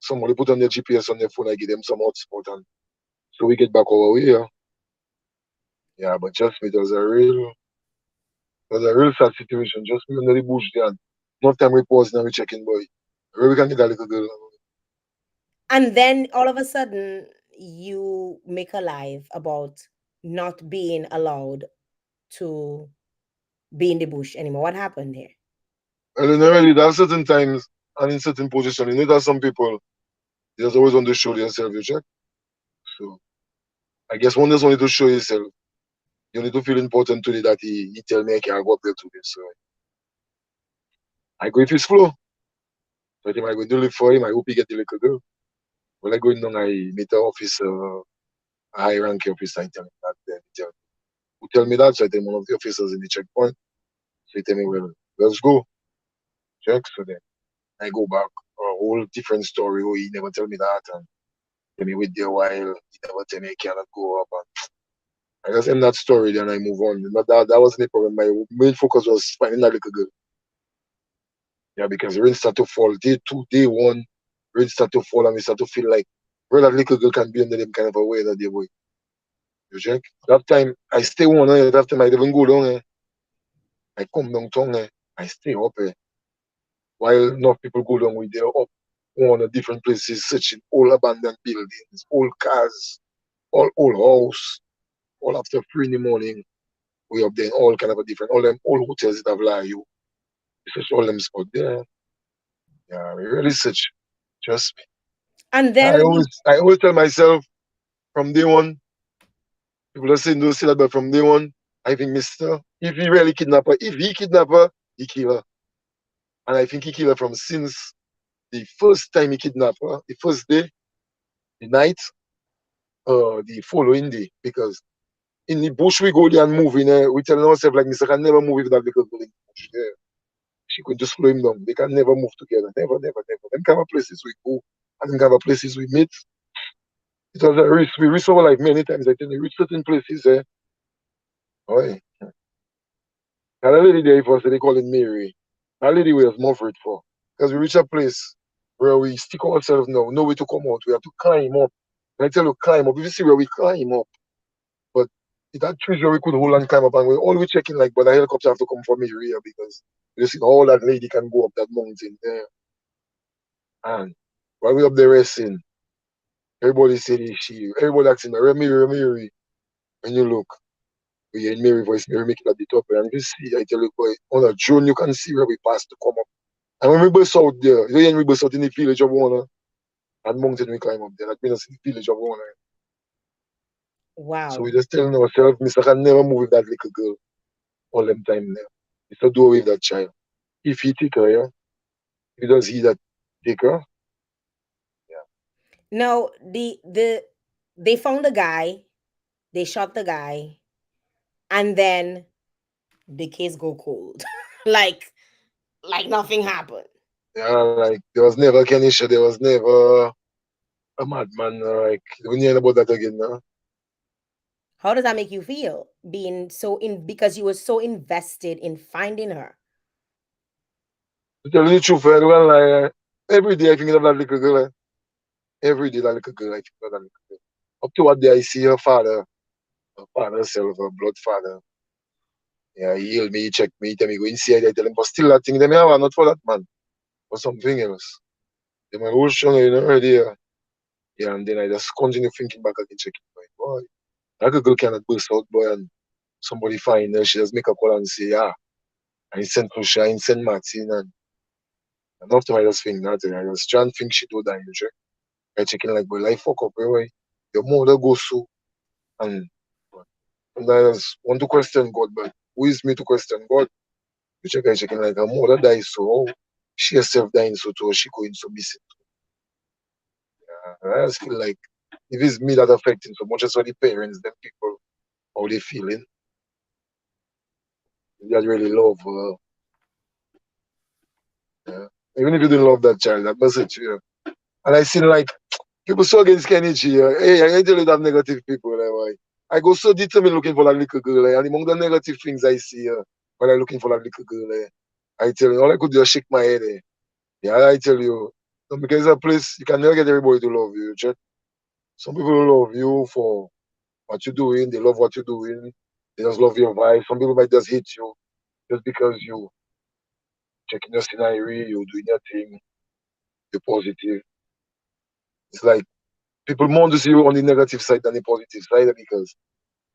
somebody put on their GPS on their phone, I give them some hotspot and so we get back over here. Yeah, but just me, it was a real sad situation. Just me under the bush there. And no time we pause now we checking boy. Where we can get that little girl. And then all of a sudden, you make a live about not being allowed to be in the bush anymore. What happened there? And then already there are certain times and in certain positions, that some people they just always want to show themselves, you check. So I guess one just wanted to show yourself. You need to feel important today that he tell me I can go up there today. So I go with his flow. So I think I go to look for him. I hope he get the little girl. When I go in down, I meet the officer, a high ranking officer, I tell him that then he tell me that, so I tell one of the officers in the checkpoint. So he tell me, well, let's go. Check. So then I go back. A whole different story. Oh, he never tell me that and tell me wait there a while. He never tell me I cannot go up and I just end that story then I move on. But that wasn't the problem. My main focus was finding that little girl. Yeah, because rain start to fall. Day two, day one, rain start to fall and we start to feel like where that little girl can be under them kind of a way that they boy. You check? That time I stay one that time I even go down I come down tongue I stay up while enough people go down with their up one of different places, searching all abandoned buildings, old cars, all old house, all after 3 in the morning. We up there in all kind of a different all them old hotels that have lie you. Search all them spot there. Yeah, we really search. Trust me. And I then always I always tell myself from day one, people are saying don't say that, but from day one, I think Mister, if he really kidnap her, if he kidnap her, he kill her. And I think he kill her from since the first time he kidnapped her, the first day, the night, the following day. Because in the bush we go there and move in we tell ourselves like Mister can never move with that little girl in the bush. Yeah. She could just slow him down. They can never move together. Never, never, never. Them kind of places we go and them kind of places we meet. It was a risk. We risk our life many times. I tell you, reach certain places, oh, and a lady there for us, they call it Mary. That lady we have more for it for. Because we reach a place where we stick ourselves now, no way to come out. We have to climb up. And I tell you, climb up. If you see where we climb up, but it had trees where we could hold and climb up, and we always checking like, but the helicopter have to come from here because you see all that lady can go up that mountain there. And while we up there resting, Everybody said it's she. Everybody asking me, Mary, Mary. When you look, we hear Mary voice, Mary make it at the top. And if you see, I tell you, boy, on a drone, you can see where we pass to come up. And when we bus out there, you hear we bus out in the village of Warner, and mountain we climb up there. That means in the village of Warner. So Wow. we just telling ourselves, Mr. can never move with that little girl all them time now. Mr. do away with that child. If he take her, yeah, if he does he that take her, No, they found the guy, they shot the guy, and then the case go cold. like nothing happened. yeah, like there was never Kenisha, there was never a madman, like we hear about that again now. How does that make you feel? Being so in because you were so invested in finding her. To tell you the truth, I don't lie. Every day I think of that little girl. Every day that little girl, I think of that little girl. Up to what day I see her father herself, her blood father. Yeah, he healed me, he checked me, he tell me go inside, I tell him, but still that thing, them have not for that man, for something else. They my whole strong, already. Yeah, and then I just continue thinking back again, checking, boy, that little girl cannot burst out, boy, and somebody find her, she just make a call and say, yeah, I send Lucia, I send Martin, and after I just think that, I just try and think she do that, you check. I checking like, boy, life fuck up, boy, your mother goes so, and, and I just want to question God, but who is me to question God? You check, I checking like, her mother dies so, oh, she herself dying so too, she going so missing. I just feel like, if it's me that affecting so much as well the parents, them people, how they feeling, if they really love her, yeah. Even if you don't love that child, that message, yeah. And I see like, people so against Kenny G. Hey, I tell you that negative people. Why? I go so determined looking for that little girl. And among the negative things I see when I'm looking for that little girl, I tell you, all I could do is shake my head. Yeah, I tell you, because it's a place you can never get everybody to love you. Check. Some people love you for what you're doing. They love what you're doing. They just love your vibe. Some people might just hate you just because you checking your scenario, you're doing your thing, you're positive. It's like people more to see you on the negative side than the positive side because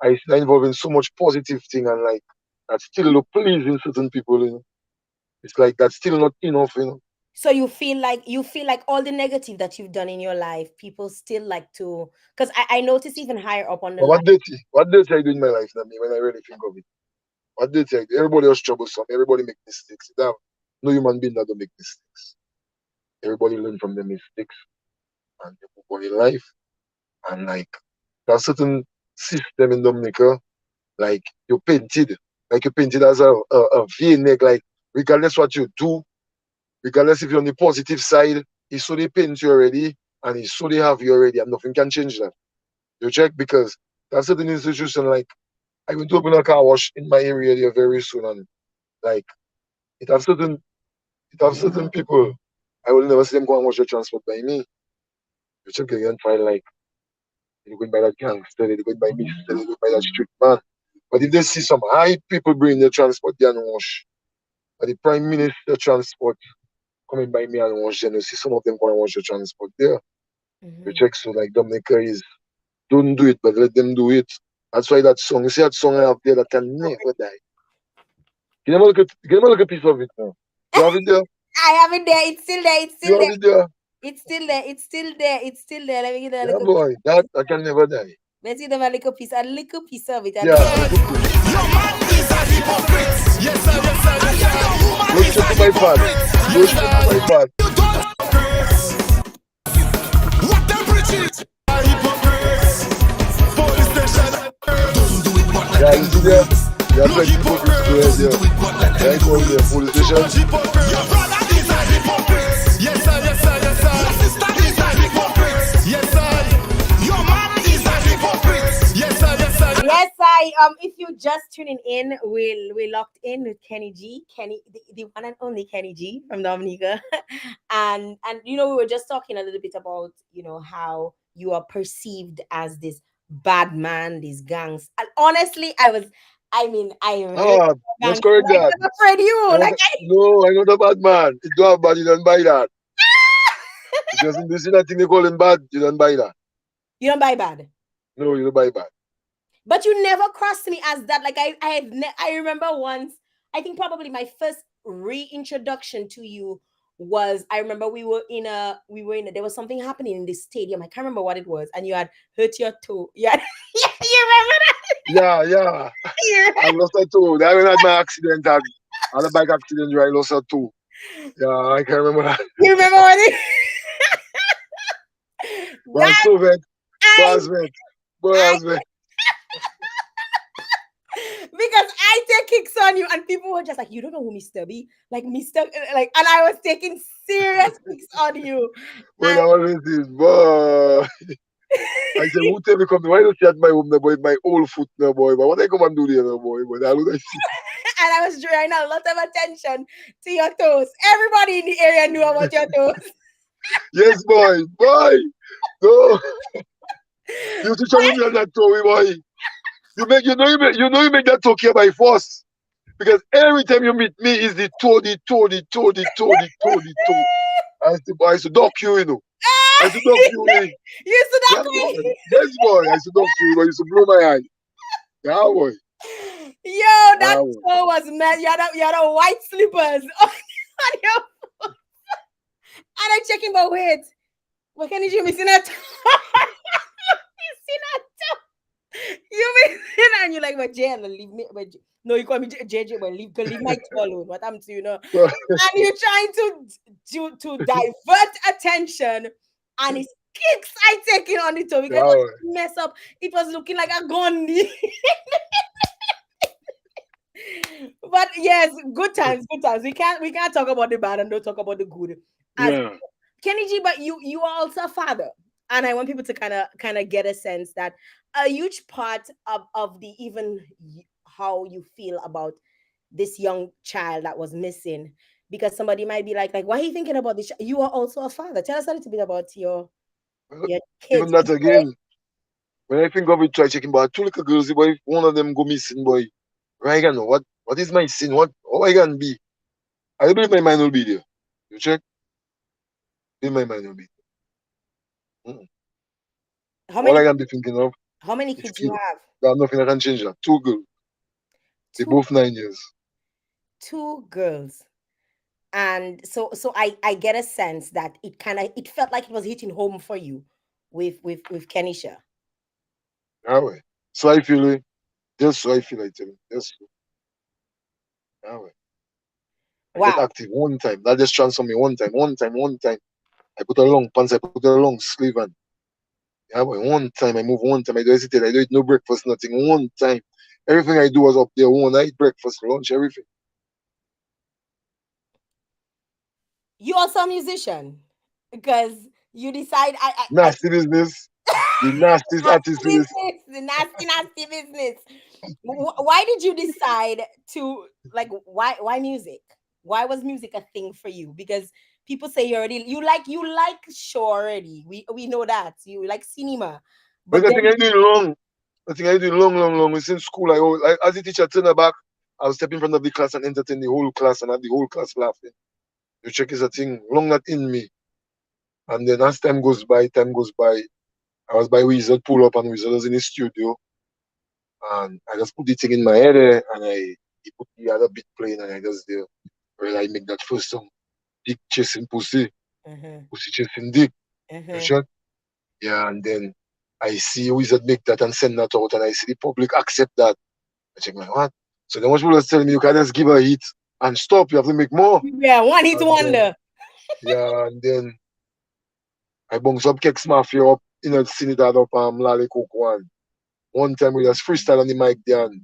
I see involved in so much positive thing and like that still look pleasing certain people. It's like that's still not enough. So you feel like all the negative that you've done in your life, people still like to because I notice even higher up on the But line. what did I do in my life, Nami, when I really think of it? What did I do? Everybody else troublesome. Everybody make mistakes. That no human being that don't make mistakes. Everybody learn from their mistakes and they move on in life. And like there's certain system in Dominica, like you painted as a V-neck, like regardless what you do, regardless if you're on the positive side, he saw they paint you already and he saw they have you already and nothing can change that. You check because that's certain institution like I going to open a car wash in my area there very soon and like it have certain people I will never see them go and wash your transport by me. You check again find like they're going by that gangster, they're going by me, they're going by that street man. But if they see some high people bring their transport there and wash, or the prime minister transport coming by me and wash, then you see some of them going to wash the transport there. You Mhm. check so like Dominica is don't do it, but let them do it. That's why that song, you see that song I have there that can never die. Give them a look at piece of it now. You have it there? I have it there. It's still there. It's You still have there. it there? It's still there. It's still there. It's still there. Let me get a Yeah, little piece. boy. That can never die. Let's give them a little piece of it. A Yeah, little. a little piece. Your man is a hypocrite. Yes, sir, yes, sir, yes, sir. Your woman Go is a straight to my pad. hypocrite. Go Yes, straight sir. to my pad. You don't hypocrites. What them preaching? Hypocrites. Police station. Don't do it, but let Yeah, them you do see there? it. You have Look plenty hypocrites go ahead hypocrites. there. Do it, but let them Right do over it. there, police Too station. much hypocrite. Your brother is a hypocrite. Yes, sir, yes, sir, yes, sir. Your sister is a hypocrite. Yes, sir. Your mom is a hypocrite. Yes, sir, yes, sir. Yes, if you just tuning in, we're locked in with Kenny G, the one and only Kenny G from Dominica, and we were just talking a little bit about how you are perceived as this bad man, these gangs, and honestly, I really Ah, let's gangster, correct like that. I'm afraid you, I know like the, no, I know the bad man. It don't have bad, you don't buy that. It doesn't, you see that thing they call him bad, you don't buy that. You don't buy bad. No, you don't buy bad. But you never crossed me as that. Like I remember once, I think probably my first reintroduction to you was, I remember we were in there was something happening in the stadium. I can't remember what it was, and you had hurt your toe. Yeah, you remember that? Yeah. I lost a toe. That when I had my accident, I had a bike accident where I lost a toe. Yeah, I can remember that. You remember what it? But I'm That so vet. But I I was vet. But I I was vet. because I take kicks on you, and people were just like, "You don't know who Mr. B, like Mr. Like," and I was taking serious kicks on you, When and I was in this, boy. I said, who tell me come? Why don't you at my home, no boy, with my old foot, no boy? But what I come and do there, no boy? But I look like and I was drawing a lot of attention to your toes. Everybody in the area knew about your toes. yes, boy. No, you used to trouble me on that toe, boy. You make that toe here by force. Because every time you meet me is the toe. I used to duck you, you know. I used to duck you, eh. You stood Yeah, up boy. quick. Yes, boy. I used to duck you, but I used to blow my eye. Yeah, boy. Yo, that Yeah, boy. toe was mad. You had a white slippers on your, and I'm checking, but wait, what can you do? Missing a toe? Missing a toe. You missing, and you're like, but Jael, leave me. No, you call me JJ, but leave my toe alone. What I'm to, and you're trying to divert attention, and his kicks I taking on the toe because Yeah, it was boy. mess up. It was looking like a Gandhi. But yes, good times, good times. We can't talk about the bad and don't talk about the good. As Yeah. Kenny G, but you are also a father, and I want people to kind of get a sense that a huge part of the even how you feel about this young child that was missing, because somebody might be like, why are you thinking about this? You are also a father. Tell us a little bit about your Even kids. that again. When I think of it, try checking, but two little girls, boy, if one of them go missing, boy, right, I know what is my sin? How I can be? I believe my mind will be there. You check? I believe my mind will be there. How All many I can be thinking of how many is kids you kill. have? There's nothing I can change that. Two girls. They Two both 9 years. two girls. And so I get a sense that it felt like it was hitting home for you with Kenisha. Yeah, way. So I feel it. Just so I feel, I tell you. Just so. Yeah, way. I get Wow. active one time. That just transform me one time. I put a long pants, I put a long sleeve on. Yeah, boy, one time I move one time. I do hesitate. I do it no breakfast, nothing. One time. Everything I do was up there. One night, breakfast, lunch, everything. You also a musician because you decide I Nasty business. The nastiest artist nasty for this. business, the nasty business. Why did you decide to, like, why music? Why was music a thing for you? Because people say you like show already. We know that. You like cinema. But But the then thing I do long. The thing I do long. It's in school. As a teacher turn her back, I'll step in front of the class and entertain the whole class and have the whole class laughing. You check is a thing long that in me. And then as time goes by, I was by Wizard, pull up and Wizard was in the studio. And I just put the thing in my head and he put the other beat playing and I just there. Well, I make that first song. Dick chasing pussy, uh-huh, pussy chasing dick. You uh-huh. check? Yeah, and then I see Wizard make that and send that out and I see the public accept that. I check my what? So then much people was telling me you can just give a hit and stop, you have to make more. Yeah, one hit And then wonder. yeah, and then I bunks up Kex Mafia up in a scene that up Lale Cook one. One time we just freestyle on the mic there and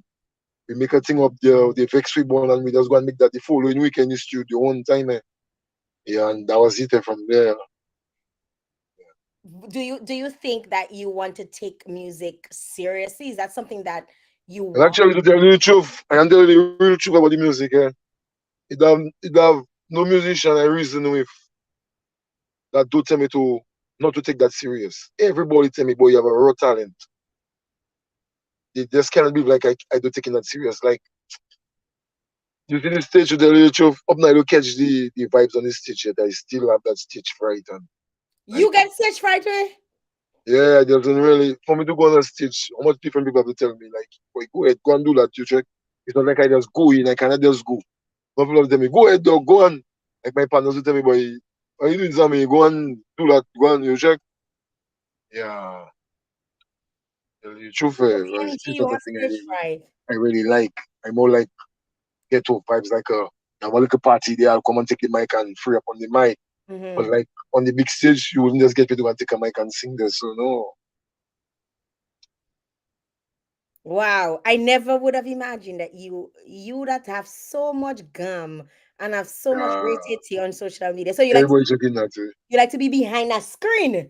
we make a thing up there, the Vex we born and we just go and make that the following week in the studio one time. Yeah, and that was it from there. Do you think that you want to take music seriously? Is that something that you And want? actually to tell you the truth, I can tell you the real truth about the music, it have no musician I reason with that do tell me to not to take that serious. Everybody tell me, boy, you have a raw talent. They just cannot be like I do taking that serious. Like you see the stage with the little truth, up now you catch the vibes on the stage yet. I still have that stage fright and You like get stage fright, eh? Yeah, it doesn't really for me to go on a stage. How much different people have to tell me like, boy, go ahead, go and do that. You check. It's not like I just go in. I cannot just go. Some people tell me, go ahead, dog, go on. Like my partners will tell me, boy, are you doing something? Go and do that. Go on, you check. Yeah, tell you the truth. So Well, Kenny G, it's you not a want thing stage fright. I really like. I more like ghetto vibes, like have a little party there. I'll come and take the mic and free up on the mic. But Mm-hmm. like on the big stage, you wouldn't just get me to go and take a mic and sing there. So no. Wow, I never would have imagined that you that have so much gum and have so much Yeah, rated on social media. So everybody checking that. you like to be behind a screen.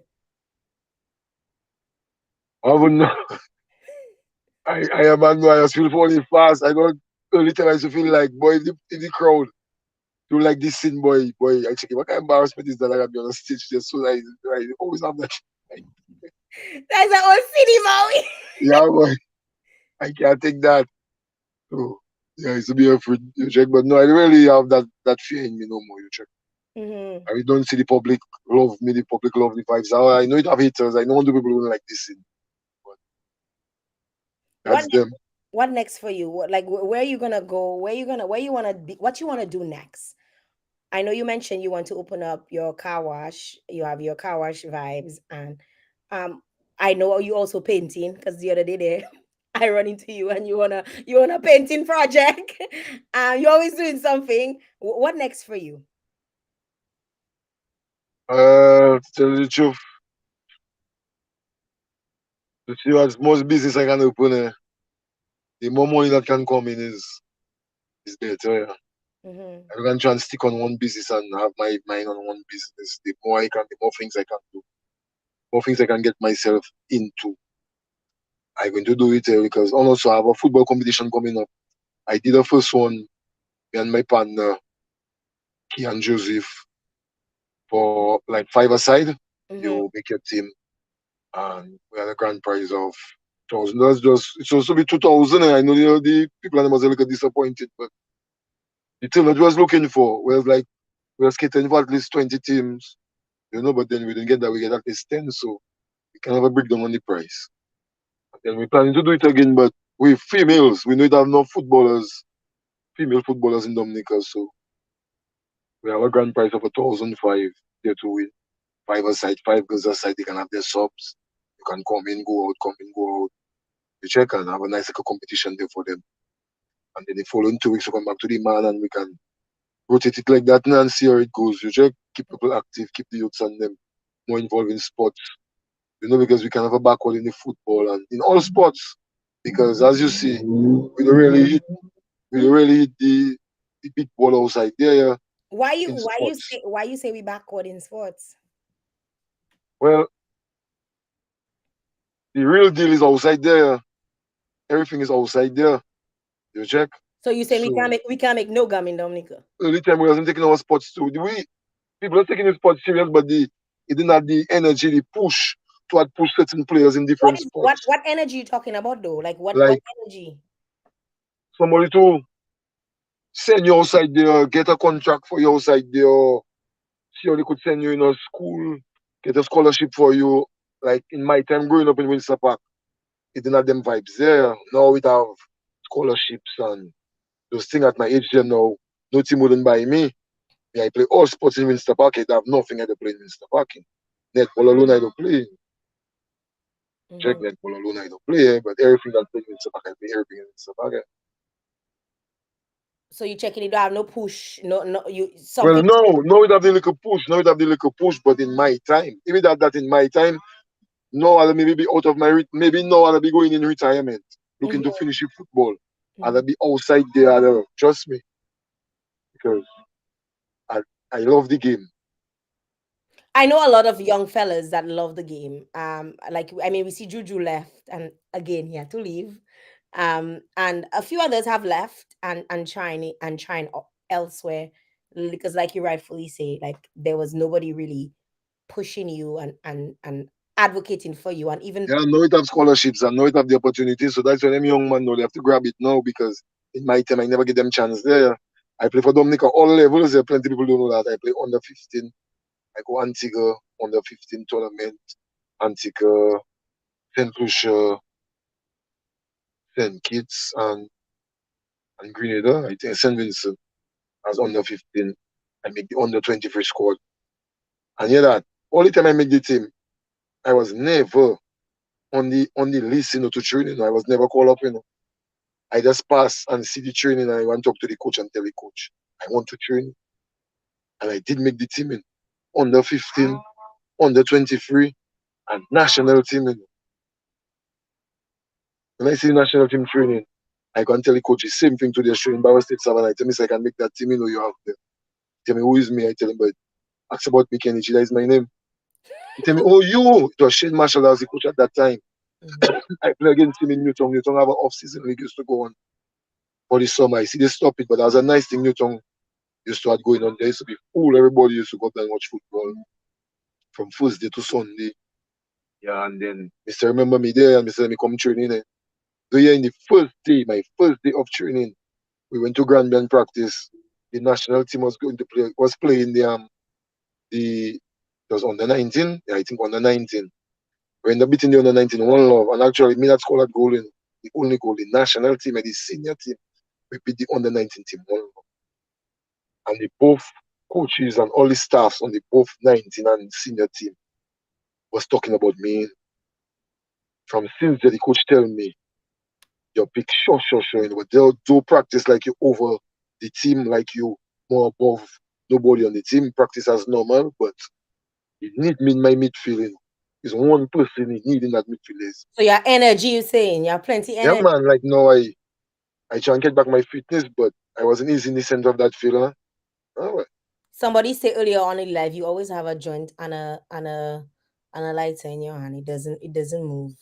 I wouldn't know. I am a man, I just feel falling fast. I don't only time I used to feel like boy in the crowd. Do like this scene, boy. I check it. What kind of embarrassment is that I gotta be on a stage just so I always have that. Like, That's an old cinema. yeah, boy, I can't take that. So yeah, it's to be afraid, you check. But no, I don't really have that fear in me no more, you check. Mm-hmm. I don't see the public love me, the public love the vibes. I know it have haters. I know the people who don't like this scene, but What that's them. what next for you? What, like where are you gonna go? Where you wanna be? What you wanna do next? I know you mentioned you want to open up your car wash. You have your car wash vibes, and um, I know you also painting because the other day there, I run into you and you want a painting project. You're always doing something. What next for you? To tell you the truth, to see what's most business I can open, the more money that can come in is better. Yeah. Mm-hmm. I can try and stick on one business and have my mind on one business. The more things I can do, more things I can get myself into. I'm going to do it because also I have a football competition coming up. I did the first one, me and my partner, Key and Joseph, for like 5 aside. Mm-hmm. You make your team, and we had a grand prize of $1,000. Just it's supposed to be 2,000. And I know the people and them was a little disappointed, but the team that we was looking for was like we were skating for at least 20 teams, but then we didn't get that. We get at least 10, so we can have a breakdown on the price. And then we're planning to do it again, but with females. We don't have no footballers, female footballers in Dominica, so we have a grand prize of 1,500 there to win. 5 aside, 5 girls aside, they can have their subs. You can come in, go out. You check and have a nice little competition there for them. And then the following 2 weeks, we come back to the man and we can rotate it like that and see how it goes. You check, keep people active, keep the youths and them more involved in sports. Because we can have a backward in the football and in all sports. Because as you see, we don't really hit the big ball outside there, yeah, in sports. Why you say we backward in sports? Well, the real deal is outside there. Everything is outside there. You check. So you say So we can't make no gum in Dominica. early time we wasn't taking our sports too. We people are taking the sports serious, but it didn't have the energy, the push to have push certain players in different sports. What energy you talking about though? Like what Like energy? somebody to send you outside there, get a contract for you outside there, see how they could send you in a school, get a scholarship for you. Like in my time growing up in Windsor Park, it didn't have them vibes there. Now it have scholarships and those things at my age there now. No team wouldn't buy me. Me, I play all sports in Windsor Park. I have nothing I do play in Windsor Park. Netball alone I don't play. Check Mhm. netball alone I don't play. But everything that play in Windsor Park, I play everything in Windsor Park. So you checking it, don't have no push, no you Well, something. no, it have the little push. No, it have the little push. But in my time, if it had that in my time, no, I'll maybe be out of my maybe no, I'll be going in retirement, looking to Mhm, finish with football. I'll mhm. be outside there. Trust me, because I I love the game. I know a lot of young fellas that love the game. Like I mean, we see Juju left, and again he had to leave. And a few others have left and trying elsewhere because, like you rightfully say, like there was nobody really pushing you and advocating for you, and even Yeah, I know it have scholarships. I know it have the opportunities. So that's why them young man know they have to grab it now because in my time I never get them chance there. I play for Dominica all levels. There plenty people don't know that. I play under 15. I go Antigua under 15 tournament. Antigua, St. Lucia, St. Kitts, and Grenada. I think St. Vincent as under 15. I make the under 23 squad. And yeah, that only time I make the team, I was never on the list, to train. I was never called up. I just pass and see the training, and I want to talk to the coach and tell the coach I want to train, and I did make the team in under 15, under 23, and national team. When I see national team training, I can tell the coach the same thing to the training Bauer State 7. I tell me, so I can make that team. You have there. Tell me, who is me? I tell him, but ask about me, Kenny G. That is my name. He tell me, oh, you. It was Shane Marshall that was the coach at that time. I play against him in Newton. Newton have an off-season league used to go on for the summer. I see they stop it, but that was a nice thing Newton used to have going on. There used to be full. Everybody used to go up and watch football from Thursday to Sunday. Yeah, and then Mr. Remember me there, and Mr. Let me come training. So yeah, in the first day, my first day of training, we went to Grand Bend practice. The national team was going to play, was playing the it was under 19. Yeah, I think under 19. We ended up beating the under 19 1-0. And actually, me that scored that goal in the only goal, the national team and the senior team. We beat the under 19 team 1-0. And the both coaches and all the staffs on the both 19 and senior team was talking about me. From since the coach tell me, you're big, sure, but they'll do practice like you over the team, like you more above nobody on the team, practice as normal, but you need me in my midfield. It's one person you need in that midfield. So your energy, you saying you have plenty Yeah, energy. man, like now I try and get back my fitness, but I wasn't easy in the center of that field. Huh? All right. Somebody said earlier on in life, you always have a joint and a lighter in your hand. It doesn't move.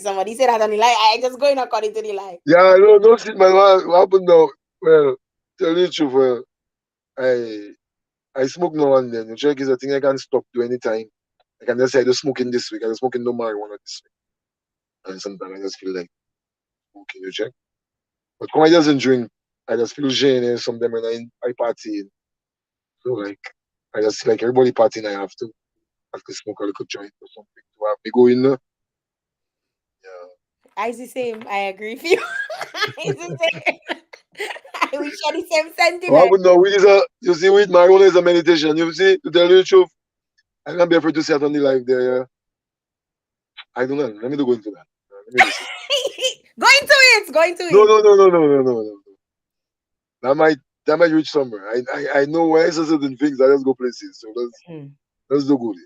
Somebody said that on the line. I just going according to the line. Yeah, no shit, man. What happened now? Well, tell you the truth, well, I smoke now and then. The check is a thing I can stop do anytime. I can just say I do smoking this week. I do smoking no marijuana this week. And sometimes I just feel like smoking, you check. But when I doesn't drink, I just feel gêné sometimes when I party. So like I just feel like everybody partying I have to smoke a little joint or something to have me going there. Yeah. I the same. I agree with you. It's the same. We share the same What sentiment. happened now? You see, with marijuana is a meditation. You see, to tell you the truth, I can't be afraid to say it on the live there. Yeah. I don't know. Let me do go into that. Let me listen. Going to it. Going to No, it. no, no, no, no, no, no, no. That might reach somewhere. I know when I say certain things, I just go places. So let's do good.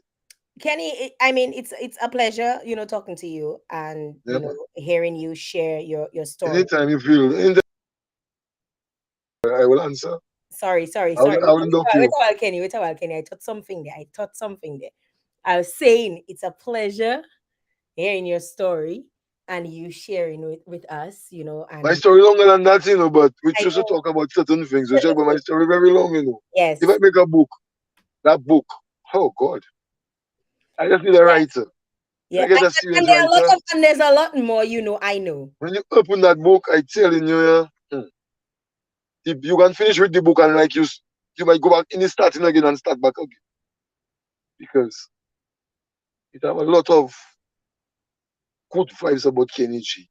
Kenny, I mean, it's a pleasure, talking to you and Yeah, man. hearing you share your story. Anytime you feel, anytime I will answer. Sorry. I will duck Wait you. a while, Kenny. Wait a while, Kenny. I thought something there. I was saying it's a pleasure hearing your story and you sharing with us, My and story longer than that, but we I choose to know. talk about certain things. We check, but my story very long. Yes. If I make a book, that book, oh God, I just need a writer. Yeah. I get a serious And there are a writer. lot and there's a lot more, I know. When you open that book, I telling you, if you can finish with the book and like you might go back in the starting again and start back again because it have a lot of good vibes about Kenny G.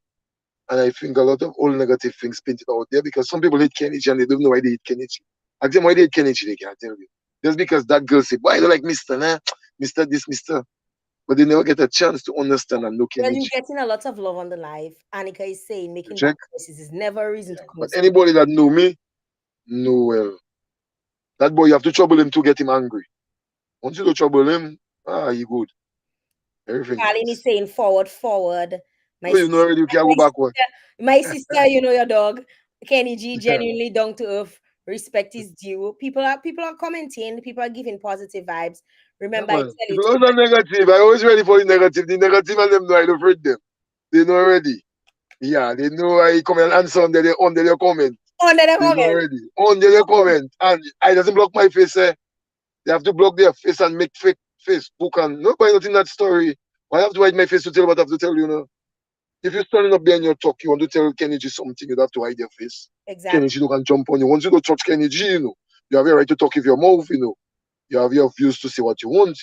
And I think a lot of all negative things painted out there because some people hate Kenny G and they don't know why they hate Kenny G. Ask them why they hate Kenny G, they can't tell you. Just because that girl said, why do you like Mr. Nah? Mr. this, Mr. But they never get a chance to understand and know Well, Kenny you're G. getting a lot of love on the live. Annika is saying You making bad check? choices is never a reason to But close. anybody that know me, know well. That boy, you have to trouble him to get him angry. Once you don't trouble him, he good. Everything Colin nice. is saying forward. My So you know sister, already you can't my go backward. sister, my sister, your dog, Kenny G, genuinely down to earth. Respect is due. People are commenting. People are giving positive vibes. Yeah, Remember, I man. tell If it. you are negative, I always ready for the negative. The negative and them know I don't afraid them. They know already. Yeah, they know I come and answer under their comment. Under the They know comment. already. Under their comment. And I doesn't block my face. They have to block their face and make fake Facebook and nobody not in that story. I have to hide my face to tell what I have to tell you. If you're standing up there and you talk, you want to tell Kenny G something, you have to hide your face. Exactly. Kenny G don't can jump on you. Once you go touch Kenny G, you have your right to talk with your mouth. You have your views to say what you want.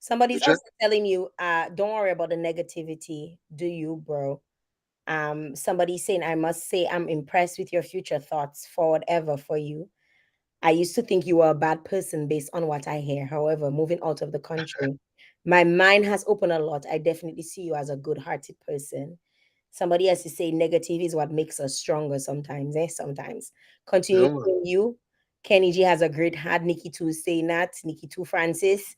You Somebody's check? also telling you, don't worry about the negativity. Do you, bro? Somebody saying, I must say, I'm impressed with your future thoughts for whatever for you. I used to think you were a bad person based on what I hear. However, moving out of the country, my mind has opened a lot. I definitely see you as a good hearted person. Somebody else is saying negative is what makes us stronger sometimes, eh? Sometimes. Continue Yeah, man. doing you. Kenny G has a great heart. Nikki too is saying that. Nikki too, Francis.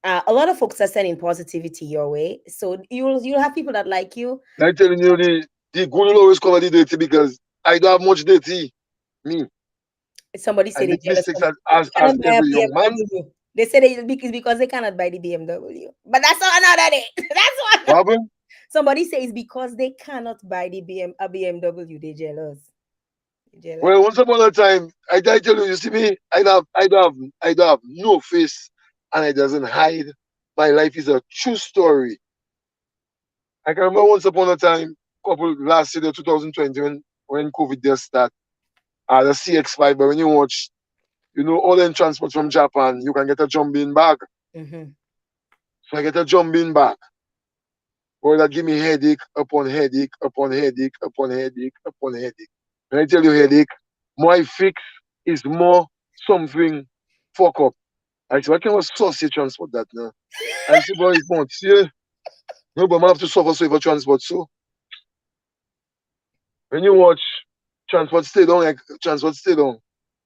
A lot of folks are sending positivity your way. So you'll have people that like you. I'm telling you, the good will always cover the dirty because I don't have much dirty. Me. Somebody I say they make jealous mistakes of as, they as cannot buy a every young man. BMW. They say they because they cannot buy the BMW. But that's not another day. That's What what happened? somebody says because they cannot buy a BMW, they jealous. They jealous. Well, once upon a time, I tell you, you see me, I don't have no face and I doesn't hide. My life is a true story. I can remember once upon a time, couple last year, 2020, when COVID just start, the CX5, but when you watch, all the transport from Japan, you can get a jumbing bag. Mm-hmm. So I get a jumbing bag. Boy, that give me headache upon headache upon headache upon headache upon headache. When I tell you headache, my fix is more something fuck up. I say, what kind of sausage transport that now? I say, boy, it's not here. No, but I have to suffer so for transport. So when you watch transport stay down, like transport stay down,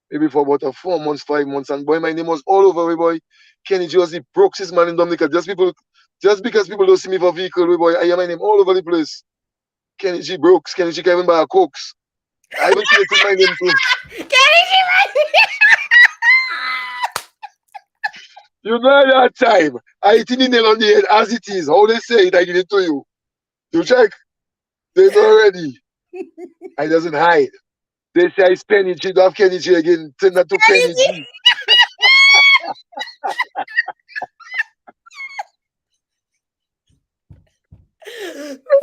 maybe for about 4 months, 5 months, and boy, my name was all over, boy. Kenny Josie broke his man in Dominica. Just because people don't see me for vehicle, boy, I hear my name all over the place. Kenny G Brooks, Kenny G Kevin by a Cokes. I even created my name too. Kenny G. You know that time. I hit the nail on the head as it is. How they say it, I give it to you. You check. They know already. I doesn't hide. They say I Penny G, don't have Kenny G again. Send that to Kenny Penny G. G.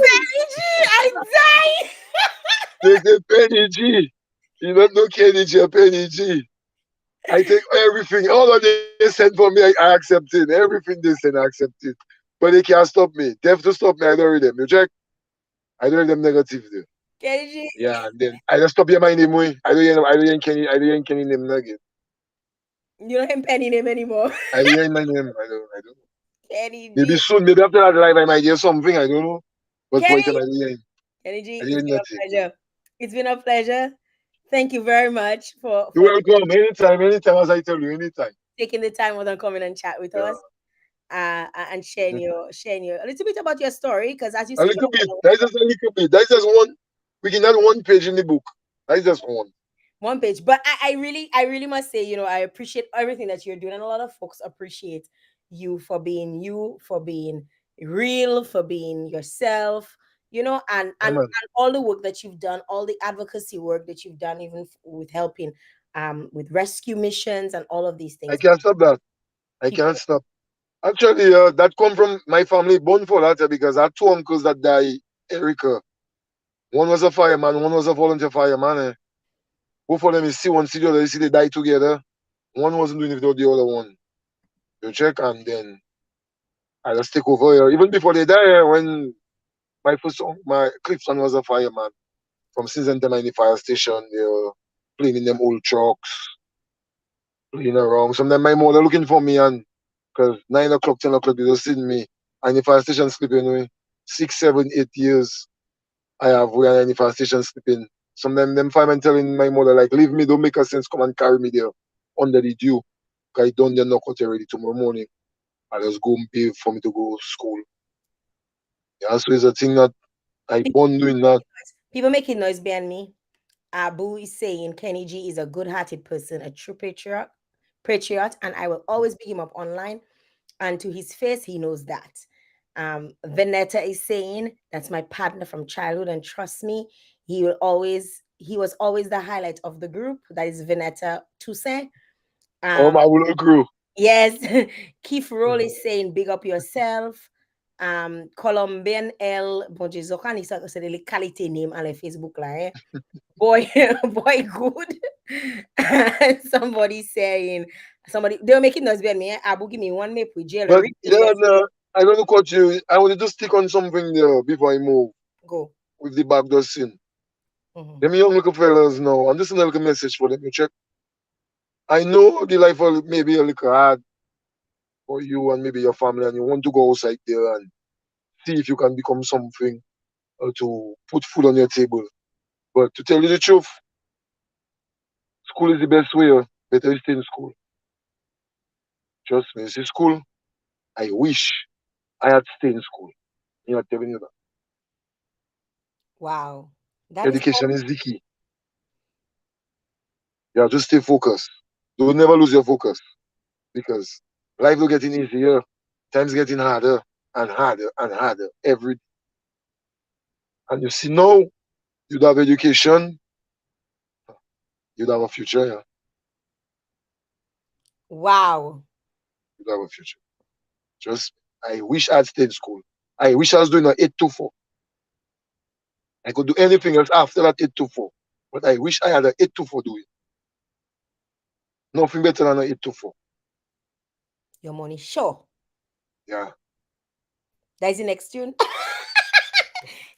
Kenny G. I die. They say Penny G. You don't know Kenny G or Penny G. I take everything. All of they send for me, I accept it. Everything they send, I accept it. But they can't stop me. They have to stop me. I don't read them. You check? I don't read them negative. There. Kenny G. Yeah, and then I just stop your mind anymore. I don't hear Kenny name again. You don't have Penny name anymore. I don't hear my name. I don't know. Kenny Maybe G. soon, maybe after that live I might hear something, I don't know. But for it, I Kenny. don't hear, Kenny G. I It's hear been a nothing. pleasure. It's been a pleasure. Thank you very much You're welcome. Anytime, as I tell you, anytime. taking the time out and coming and chat with Yeah. us. And sharing your a little bit about your story because as you A see little bit. That's just a little bit. That's just one. We can add one page in the book. That's just one. one page, but I really must say, I appreciate everything that you're doing, and a lot of folks appreciate you for being real, for being yourself, and Yeah, and man. all the work that you've done, all the advocacy work that you've done, even with helping with rescue missions and all of these I things. can't stop that. I can't People, stop. Actually, that come from my family born for that because I had two uncles that died, Erica. One was a fireman, one was a volunteer fireman. Both of them is see one, see the other, you see they die together. One wasn't doing it without the other one. You check and then I just take over here. Even before they die, when my first son, my Clifton was a fireman. From season 10 in the fire station, they were playing in them old trucks, playing around. Sometimes my mother looking for me and because 9 o'clock, 10 o'clock, they just see me. And the fire station sleeping with 6, 7, 8 years. I have we are in the fire station sleeping. Sometimes them firemen telling my mother, like, leave me, don't make a sense, come and carry me there under the dew. Cause I done the knockout already tomorrow morning. I just go and pay for me to go to school. Yeah, so it's a thing that I born doing that. people making noise behind me. Abu is saying Kenny G is a good-hearted person, a true patriot, and I will always big him up online. And to his face, he knows that. Veneta is saying that's my partner from childhood, and trust me, he was always the highlight of the group. That is Veneta Toussaint. Oh, Um, my little crew. yes, Keith Roll is saying big up yourself. Colombian L, bon Dieu, Zokan, c'est de qualité name on Facebook là, eh? Boy, boy, good. And somebody saying, Somebody they were making noise behind me. Abu give me one map with Jael. But Read yeah, this. no, I don't look at you. I wanted to stick on something there before I move Go. with the backdoor scene. Mhm. Them young little fellas now, I'm just a little message for them. You check. I know the life will maybe a little hard for you and maybe your family, and you want to go outside there and see if you can become something or to put food on your table. But to tell you the truth, school is the best way. Better you stay in school. Trust me, this is school. I wish I had stayed in school. You know, telling you that. Wow. That is Education is the key. Yeah, just stay focused. Don't never lose your focus because life will getting easier. Time's getting harder and harder and harder every. And you see now, you'd have education, you'd have a future. Yeah, wow. you'd have a future. Just, I wish I'd stayed in school. I wish I was doing an 8 to 4. I could do anything else after that 8 to 4. But I wish I had an 8 to 4 doing. Nothing better than an 8 to 4. Your money. Sure. Yeah. That is the next tune.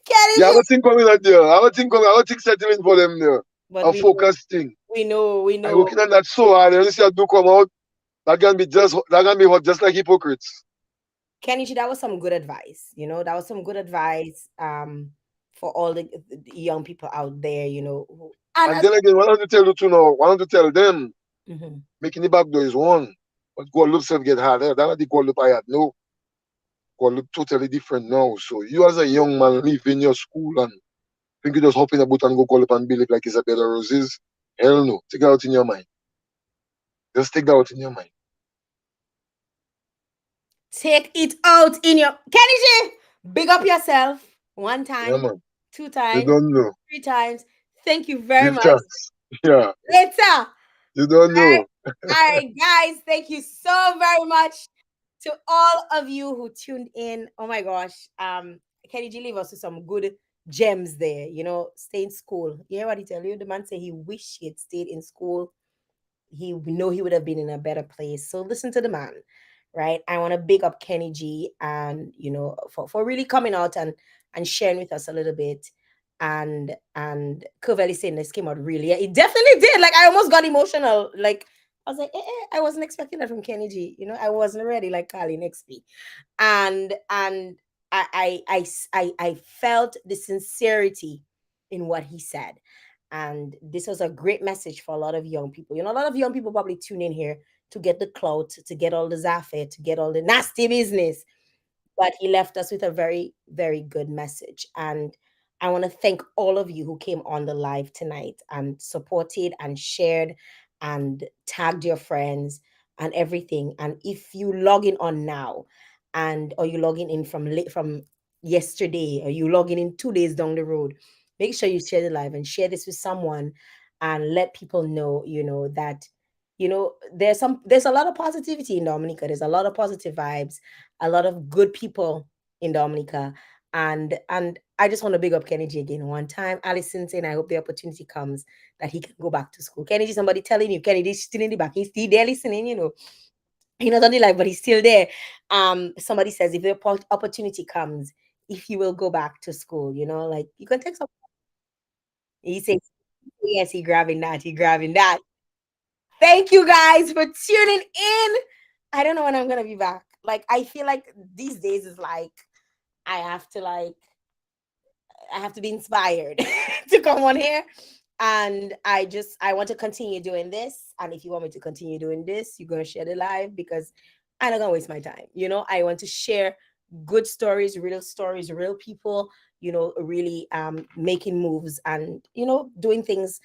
Kenny Yeah, I G. don't think coming out there. I don't think coming. I don't think settling for them there. But A we know, focus thing. we I know. working on that so hard. And you see I do come out. That can be hot just like hypocrites. Kenny G, that was some good advice. That was some good advice for all the young people out there, and And then again, why don't you tell you to know? Why don't you tell them Mhm. making the back door is one, but goal look self get harder. That's not the goal look I had. No, goal look totally different now. So you as a young man live in your school and think you just hop in a boat and go call up and believe like it's a bed of roses. Hell no. Take that out in your mind. Just take that out in your mind. Take it out in your Kenny G. Big up yourself. One Yeah, time, man. two You times, don't know. 3 times. Thank you very Give much. chance. Yeah. Later. You don't All know. right, guys. Thank you so very much to all of you who tuned in. Oh my gosh. Kenny G leave us with some good gems there. Stay in school. You hear what he tell you? The man say he wish he had stayed in school. We know he would have been in a better place. So listen to the man, right? I want to big up Kenny G and for really coming out and sharing with us a little bit. And Covelli saying this came out really. Yeah, it definitely did. Like I almost got emotional. Like I was like, I wasn't expecting that from Kenny G. I wasn't ready like Carly XP. And I felt the sincerity in what he said. And this was a great message for a lot of young people. A lot of young people probably tune in here to get the clout, to get all the zaffe, to get all the nasty business. But he left us with a very, very good message. And I want to thank all of you who came on the live tonight and supported and shared and tagged your friends and everything. And if you log in on now or you logging in from yesterday or you logging in 2 days down the road, make sure you share the live and share this with someone and let people know, that there's a lot of positivity in Dominica. There's a lot of positive vibes, a lot of good people in Dominica. And I just want to big up Kenny G again one time. Allison saying I hope the opportunity comes that he can go back to school. Kenny G, somebody telling you, Kenny G's still in the back. He's still there listening. He's not on the live, but he's still there. Somebody says if the opportunity comes, if you will go back to school, like you can take some. He says, yes, he grabbing that, he grabbing that. Thank you guys for tuning in. I don't know when I'm gonna be back. Like I feel like these days is like I have to like I have to be inspired to come on here. And I want to continue doing this. And if you want me to continue doing this, you're gonna share the live because I'm not gonna waste my time. I want to share good stories, real people, really making moves and doing things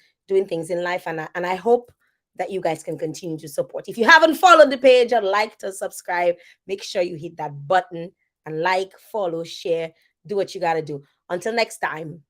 in life. And I hope that you guys can continue to support. If you haven't followed the page or liked or subscribe, make sure you hit that button and like, follow, share, do what you gotta do. Until next time,